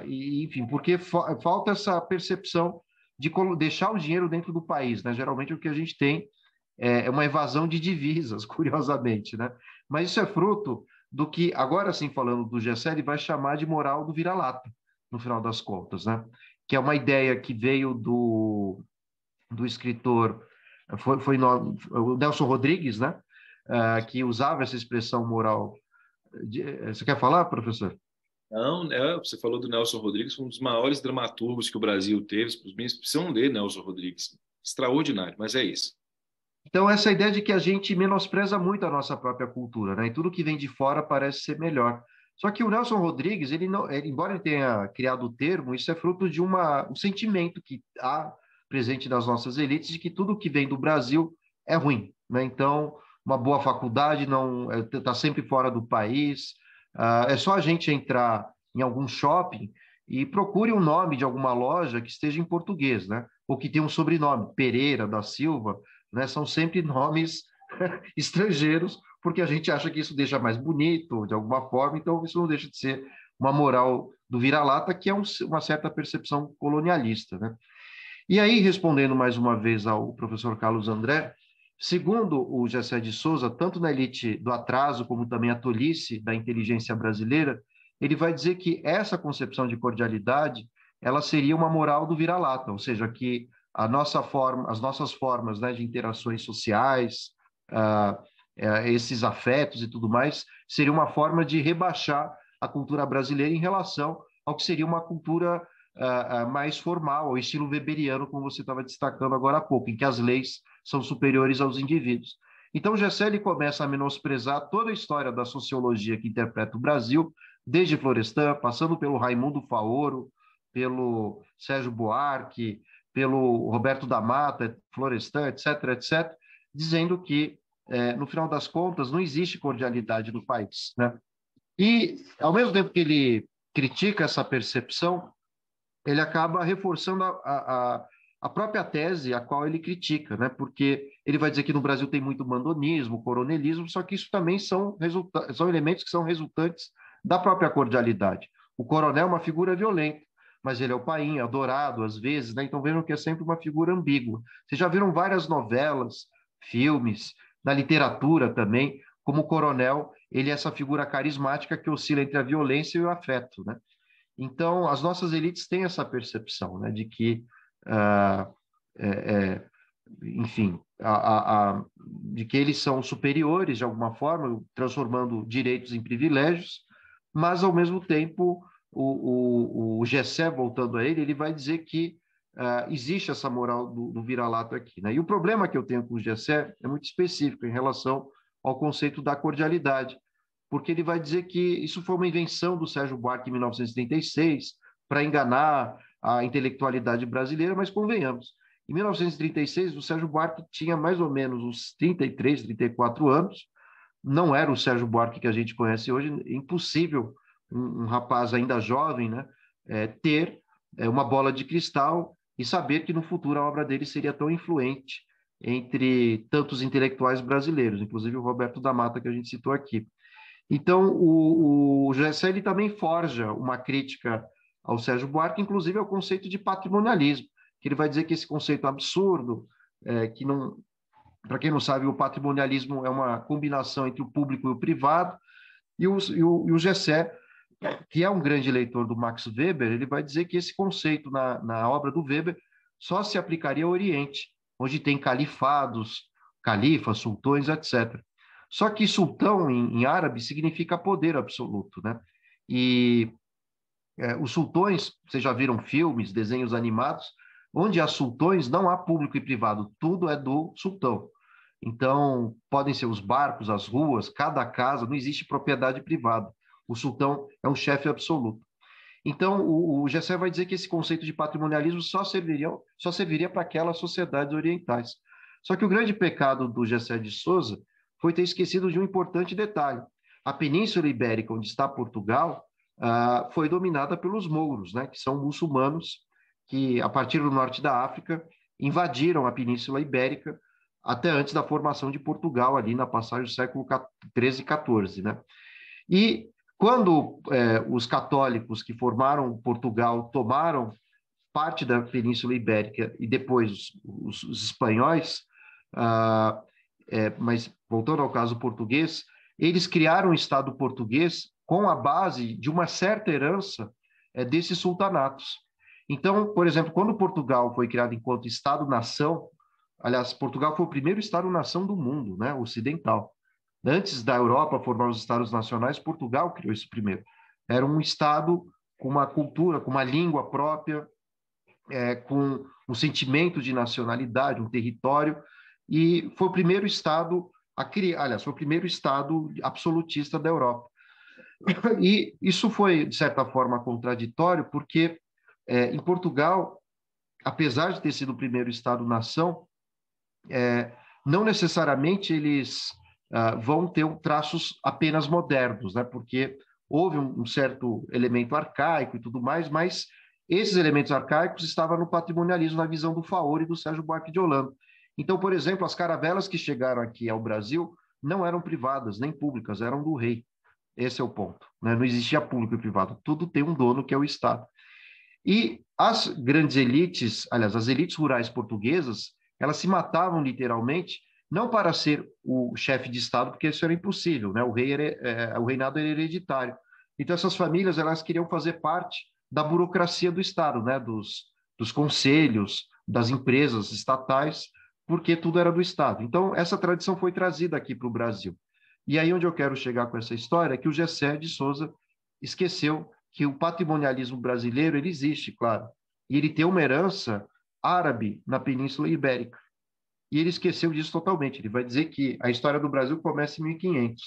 enfim, porque falta essa percepção de deixar o dinheiro dentro do país, né? Geralmente o que a gente tem é uma evasão de divisas, curiosamente, né? Mas isso é fruto do que, agora sim, falando do Gessé, ele vai chamar de moral do vira-lata, no final das contas, né? Que é uma ideia que veio do escritor, o Nelson Rodrigues, né? Que usava essa expressão moral. Você quer falar, professor? Não, você falou do Nelson Rodrigues, um dos maiores dramaturgos que o Brasil teve. Os meninos precisam ler Nelson Rodrigues. Extraordinário, mas é isso. Então, essa ideia de que a gente menospreza muito a nossa própria cultura, né? E tudo que vem de fora parece ser melhor. Só que o Nelson Rodrigues, embora ele tenha criado o termo, isso é fruto de um sentimento que há presente nas nossas elites de que tudo que vem do Brasil é ruim, né? Então, uma boa faculdade não está sempre fora do país. É só a gente entrar em algum shopping e procure um nome de alguma loja que esteja em português, né? Ou que tenha um sobrenome, Pereira da Silva, né? São sempre nomes estrangeiros, porque a gente acha que isso deixa mais bonito, de alguma forma, então isso não deixa de ser uma moral do vira-lata, que é uma certa percepção colonialista, né? E aí, respondendo mais uma vez ao professor Carlos André, segundo o Gessé de Souza, tanto na elite do atraso como também a tolice da inteligência brasileira, ele vai dizer que essa concepção de cordialidade, ela seria uma moral do vira-lata, ou seja, que as nossas formas, né, de interações sociais, esses afetos e tudo mais, seria uma forma de rebaixar a cultura brasileira em relação ao que seria uma cultura mais formal, ao estilo weberiano, como você estava destacando agora há pouco, em que as leis são superiores aos indivíduos. Então, Gessé ele começa a menosprezar toda a história da sociologia que interpreta o Brasil, desde Florestan, passando pelo Raimundo Faoro, pelo Sérgio Buarque, pelo Roberto da Mata, Florestan, etc., etc., dizendo que, no final das contas, não existe cordialidade no país, né? E, ao mesmo tempo que ele critica essa percepção, ele acaba reforçando a própria tese a qual ele critica, né? Porque ele vai dizer que no Brasil tem muito mandonismo, coronelismo, só que isso também são elementos que são resultantes da própria cordialidade. O coronel é uma figura violenta, mas ele é o painho, adorado às vezes, né? Então vejam que é sempre uma figura ambígua. Vocês já viram várias novelas, filmes, na literatura também, como o coronel, ele é essa figura carismática que oscila entre a violência e o afeto, né? Então, as nossas elites têm essa percepção, né, de que, enfim, de que eles são superiores de alguma forma, transformando direitos em privilégios, mas, ao mesmo tempo, o Gessé, voltando a ele vai dizer que existe essa moral do vira-lata aqui, né? E o problema que eu tenho com o Gessé é muito específico em relação ao conceito da cordialidade, porque ele vai dizer que isso foi uma invenção do Sérgio Buarque em 1936 para enganar a intelectualidade brasileira, mas convenhamos, em 1936 o Sérgio Buarque tinha mais ou menos uns 33, 34 anos, não era o Sérgio Buarque que a gente conhece hoje, é impossível um rapaz ainda jovem, né, ter uma bola de cristal e saber que no futuro a obra dele seria tão influente entre tantos intelectuais brasileiros, inclusive o Roberto da Mata, que a gente citou aqui. Então, o Gessé ele também forja uma crítica ao Sérgio Buarque, inclusive ao conceito de patrimonialismo, que ele vai dizer que esse conceito absurdo, que não, para quem não sabe, o patrimonialismo é uma combinação entre o público e o privado, e o Gessé, que é um grande leitor do Max Weber, ele vai dizer que esse conceito na obra do Weber só se aplicaria ao Oriente, onde tem califados, califas, sultões, etc. Só que sultão em árabe significa poder absoluto, né? E os sultões, vocês já viram filmes, desenhos animados, onde há sultões não há público e privado, tudo é do sultão. Então, podem ser os barcos, as ruas, cada casa, não existe propriedade privada. O sultão é um chefe absoluto. Então, o Gessé vai dizer que esse conceito de patrimonialismo só serviria para aquelas sociedades orientais. Só que o grande pecado do Gessé de Souza foi ter esquecido de um importante detalhe. A Península Ibérica, onde está Portugal, foi dominada pelos mouros, né, que são muçulmanos que, a partir do norte da África, invadiram a Península Ibérica até antes da formação de Portugal, ali na passagem do século XIII e XIV. Né? E quando os católicos que formaram Portugal tomaram parte da Península Ibérica e depois os espanhóis, mas voltando ao caso português, eles criaram um Estado português com a base de uma certa herança desses sultanatos. Então, por exemplo, quando Portugal foi criado enquanto Estado-nação, aliás, Portugal foi o primeiro Estado-nação do mundo, né, ocidental. Antes da Europa formar os Estados nacionais, Portugal criou isso primeiro. Era um Estado com uma cultura, com uma língua própria, com um sentimento de nacionalidade, um território, e foi o primeiro Estado a criar, aliás, foi o primeiro Estado absolutista da Europa. E isso foi, de certa forma, contraditório, porque em Portugal, apesar de ter sido o primeiro Estado-nação, não necessariamente eles vão ter traços apenas modernos, né? Porque houve um certo elemento arcaico e tudo mais, mas esses elementos arcaicos estavam no patrimonialismo, na visão do Faoro e do Sérgio Buarque de Holanda. Então, por exemplo, as caravelas que chegaram aqui ao Brasil não eram privadas, nem públicas, eram do rei. Esse é o ponto, né? Não existia público e privado, tudo tem um dono, que é o Estado. E as grandes elites, aliás, as elites rurais portuguesas, elas se matavam literalmente, não para ser o chefe de Estado, porque isso era impossível, né? O reinado era hereditário. Então, essas famílias, elas queriam fazer parte da burocracia do Estado, né? Dos conselhos, das empresas estatais, porque tudo era do Estado. Então, essa tradição foi trazida aqui para o Brasil. E aí onde eu quero chegar com essa história é que o Gessé de Souza esqueceu que o patrimonialismo brasileiro ele existe, claro, e ele tem uma herança árabe na Península Ibérica. E ele esqueceu disso totalmente. Ele vai dizer que a história do Brasil começa em 1500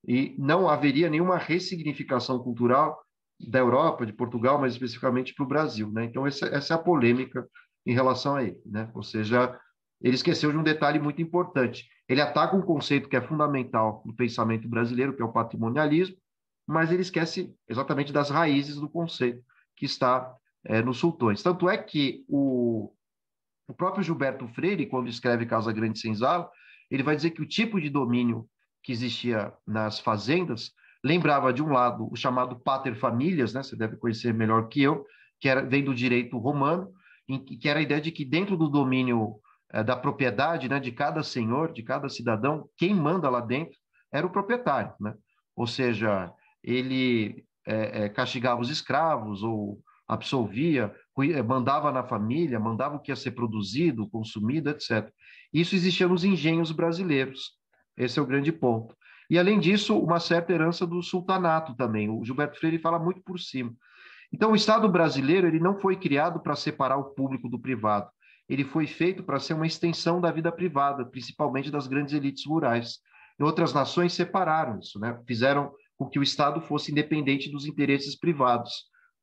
e não haveria nenhuma ressignificação cultural da Europa, de Portugal, mas especificamente para o Brasil, né? Então essa é a polêmica em relação a ele, né? Ou seja, ele esqueceu de um detalhe muito importante. Ele ataca um conceito que é fundamental no pensamento brasileiro, que é o patrimonialismo, mas ele esquece exatamente das raízes do conceito que está nos sultões. Tanto é que o próprio Gilberto Freire, quando escreve Casa Grande Senzala, ele vai dizer que o tipo de domínio que existia nas fazendas lembrava, de um lado, o chamado pater familias, né? Você deve conhecer melhor que eu, vem do direito romano, que era a ideia de que dentro do domínio da propriedade, né, de cada senhor, de cada cidadão, quem manda lá dentro era o proprietário, né? Ou seja, ele castigava os escravos ou absolvia, mandava na família, mandava o que ia ser produzido, consumido, etc. Isso existia nos engenhos brasileiros. Esse é o grande ponto. E, além disso, uma certa herança do sultanato também. O Gilberto Freire fala muito por cima. Então, o Estado brasileiro ele não foi criado para separar o público do privado. Ele foi feito para ser uma extensão da vida privada, principalmente das grandes elites rurais. E outras nações separaram isso, né? Fizeram com que o Estado fosse independente dos interesses privados,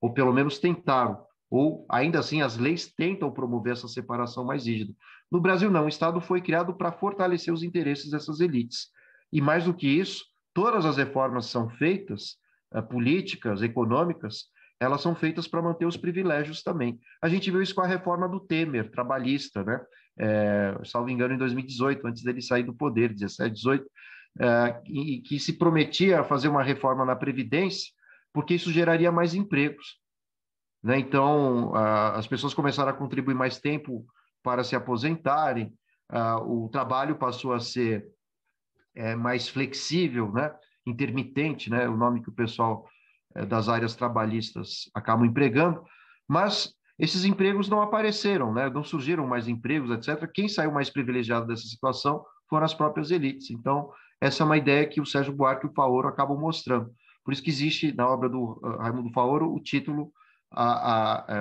ou pelo menos tentaram, ou ainda assim as leis tentam promover essa separação mais rígida. No Brasil, não, o Estado foi criado para fortalecer os interesses dessas elites. E mais do que isso, todas as reformas são feitas, políticas, econômicas, elas são feitas para manter os privilégios também. A gente viu isso com a reforma do Temer, trabalhista, né? Salvo engano, em 2018, antes dele sair do poder, 17, 18, que se prometia fazer uma reforma na Previdência, porque isso geraria mais empregos, né? Então, as pessoas começaram a contribuir mais tempo para se aposentarem, o trabalho passou a ser mais flexível, né? Intermitente, né? O nome que o pessoal das áreas trabalhistas acabam empregando, mas esses empregos não apareceram, né? Não surgiram mais empregos, etc. Quem saiu mais privilegiado dessa situação foram as próprias elites. Então, essa é uma ideia que o Sérgio Buarque e o Faoro acabam mostrando. Por isso que existe na obra do Raimundo Faoro o título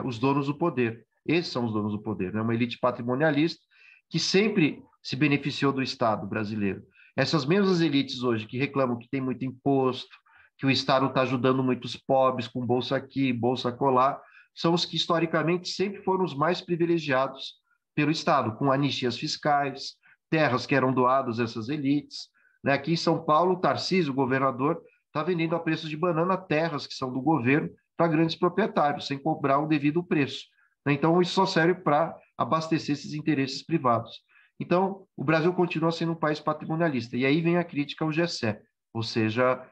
Os Donos do Poder. Esses são os donos do poder, né? Uma elite patrimonialista que sempre se beneficiou do Estado brasileiro. Essas mesmas elites hoje que reclamam que tem muito imposto, que o Estado está ajudando muitos pobres com bolsa aqui, bolsa acolá, são os que historicamente sempre foram os mais privilegiados pelo Estado, com anistias fiscais, terras que eram doadas a essas elites, né? Aqui em São Paulo, o Tarcísio, o governador, está vendendo a preço de banana terras que são do governo para grandes proprietários, sem cobrar o devido preço. Então, isso só serve para abastecer esses interesses privados. Então, o Brasil continua sendo um país patrimonialista. E aí vem a crítica ao Gessé, ou seja,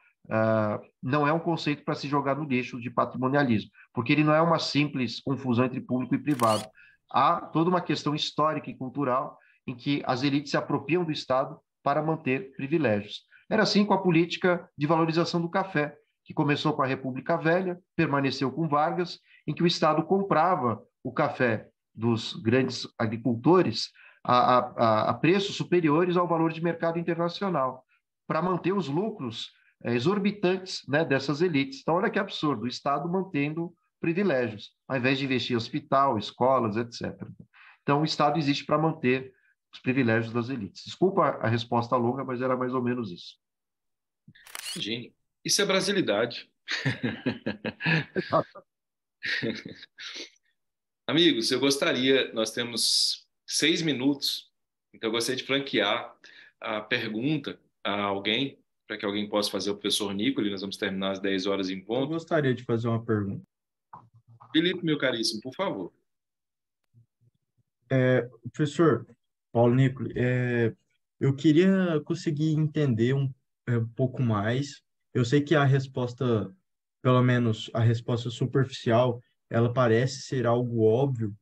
não é um conceito para se jogar no lixo de patrimonialismo, porque ele não é uma simples confusão entre público e privado. Há toda uma questão histórica e cultural em que as elites se apropriam do Estado para manter privilégios. Era assim com a política de valorização do café, que começou com a República Velha, permaneceu com Vargas, em que o Estado comprava o café dos grandes agricultores a preços superiores ao valor de mercado internacional, para manter os lucros exorbitantes, né, dessas elites. Então, olha que absurdo, o Estado mantendo privilégios, ao invés de investir em hospital, escolas, etc. Então, o Estado existe para manter os privilégios das elites. Desculpa a resposta longa, mas era mais ou menos isso. Imagine. Isso é brasilidade. Amigos, nós temos 6 minutos, então eu gostaria de franquear a pergunta a alguém, para que alguém possa fazer ao professor Nicoli. Nós vamos terminar às 10 horas em ponto. Eu gostaria de fazer uma pergunta. Felipe, meu caríssimo, por favor. Professor Paulo Nicoli, eu queria conseguir entender um pouco mais. Eu sei que a resposta, pelo menos a resposta superficial, ela parece ser algo óbvio,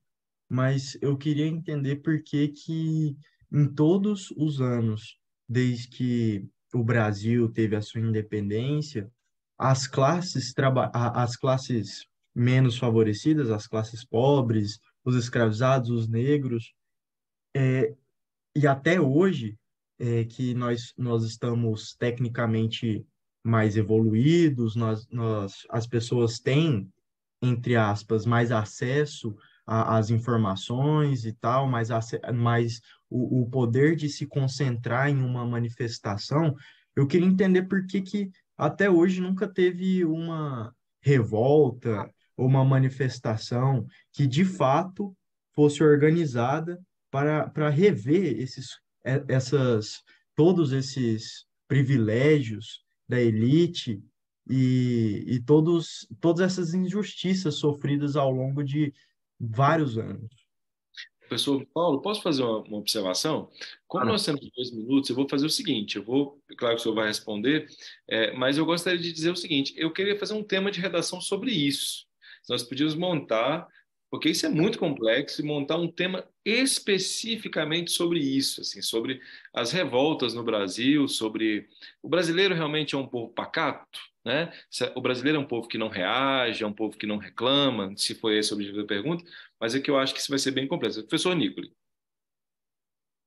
mas eu queria entender por que que em todos os anos, desde que o Brasil teve a sua independência, as classes menos favorecidas, as classes pobres, os escravizados, os negros, e até hoje, que nós estamos tecnicamente mais evoluídos, as pessoas têm, entre aspas, mais acesso às informações e tal, mais o poder de se concentrar em uma manifestação. Eu queria entender por que que até hoje nunca teve uma revolta ou uma manifestação que de fato fosse organizada para rever essas, todos esses privilégios da elite todas essas injustiças sofridas ao longo de vários anos. Professor Paulo, posso fazer uma observação? Como Claro. nós temos 2 minutos, eu vou fazer o seguinte: claro que o senhor vai responder, mas eu gostaria de dizer o seguinte: eu queria fazer um tema de redação sobre isso. Nós podíamos montar, porque isso é muito complexo, e montar um tema especificamente sobre isso, assim, sobre as revoltas no Brasil, sobre o brasileiro realmente é um povo pacato, né? O brasileiro é um povo que não reage, é um povo que não reclama, se foi esse o objetivo da pergunta, mas é que eu acho que isso vai ser bem complexo. Professor Nicoli.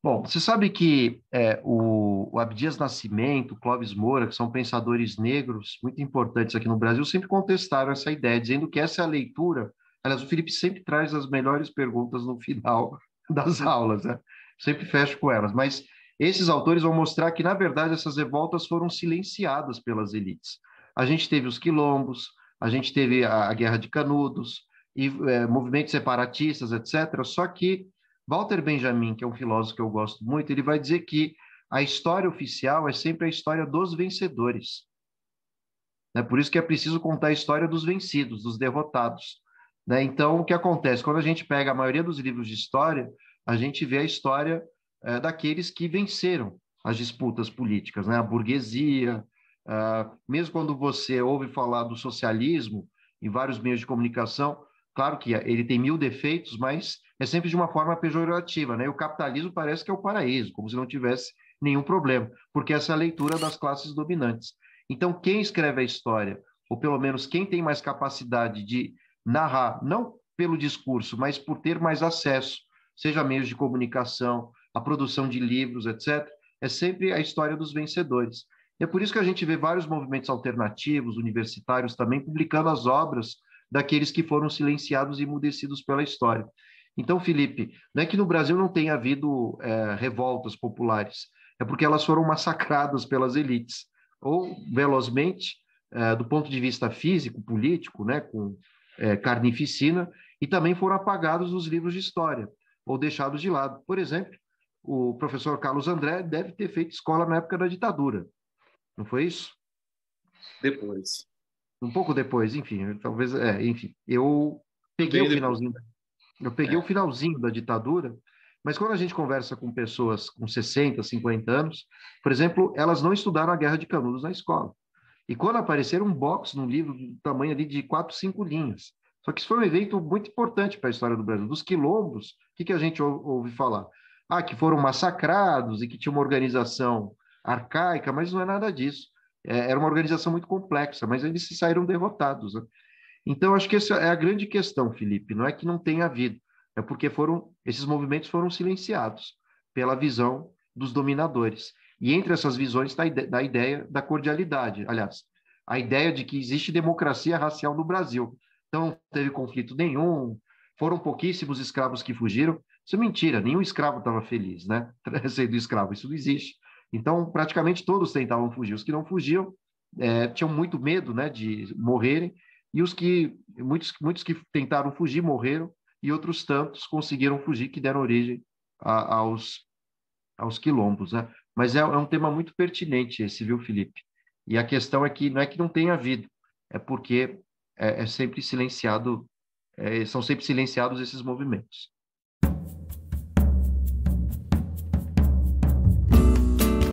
Bom, você sabe que o Abdias Nascimento, o Clóvis Moura, que são pensadores negros muito importantes aqui no Brasil, sempre contestaram essa ideia, dizendo que essa é a leitura. Aliás, o Felipe sempre traz as melhores perguntas no final das aulas, né? Sempre fecho com elas. Mas esses autores vão mostrar que, na verdade, essas revoltas foram silenciadas pelas elites. A gente teve os quilombos, a gente teve a Guerra de Canudos, e movimentos separatistas, etc. Só que Walter Benjamin, que é um filósofo que eu gosto muito, ele vai dizer que a história oficial é sempre a história dos vencedores. Né? Por isso que é preciso contar a história dos vencidos, dos derrotados. Né? Então, o que acontece? Quando a gente pega a maioria dos livros de história, a gente vê a história daqueles que venceram as disputas políticas, né? A burguesia. Mesmo quando você ouve falar do socialismo em vários meios de comunicação, claro que ele tem mil defeitos, mas é sempre de uma forma pejorativa, né? E o capitalismo parece que é o paraíso, como se não tivesse nenhum problema, porque essa é a leitura das classes dominantes. Então, quem escreve a história, ou pelo menos quem tem mais capacidade de narrar, não pelo discurso, mas por ter mais acesso, seja meios de comunicação, a produção de livros, etc., é sempre a história dos vencedores. E é por isso que a gente vê vários movimentos alternativos, universitários também, publicando as obras daqueles que foram silenciados e emudecidos pela história. Então, Felipe, não é que no Brasil não tenha havido revoltas populares, é porque elas foram massacradas pelas elites, ou velozmente, do ponto de vista físico, político, né, com carnificina, e também foram apagados dos livros de história, ou deixados de lado. Por exemplo, o professor Carlos André deve ter feito escola na época da ditadura, não foi isso? Depois. Um pouco depois, enfim, talvez, enfim, eu peguei Bem o depois. finalzinho, eu peguei o finalzinho da ditadura, mas quando a gente conversa com pessoas com 60, 50 anos, por exemplo, elas não estudaram a Guerra de Canudos na escola. E quando apareceram um box num livro do tamanho ali de 4, 5 linhas. Só que isso foi um evento muito importante para a história do Brasil. Dos quilombos, o que a gente ouve falar? Ah, que foram massacrados e que tinha uma organização arcaica, mas não é nada disso. Era uma organização muito complexa, mas eles se saíram derrotados. Né? Então, acho que essa é a grande questão, Felipe. Não é que não tenha havido, é porque esses movimentos foram silenciados pela visão dos dominadores. E entre essas visões está a ideia da cordialidade. Aliás, a ideia de que existe democracia racial no Brasil. Então, não teve conflito nenhum, foram pouquíssimos escravos que fugiram. Isso é mentira, nenhum escravo estava feliz, né? Sendo escravo, isso não existe. Então, praticamente todos tentavam fugir. Os que não fugiam tinham muito medo, né, de morrerem, e muitos que tentaram fugir morreram, e outros tantos conseguiram fugir, que deram origem aos quilombos, né? Mas é um tema muito pertinente esse, viu, Felipe? E a questão é que não é que não tenha havido, é porque é sempre silenciado, são sempre silenciados esses movimentos.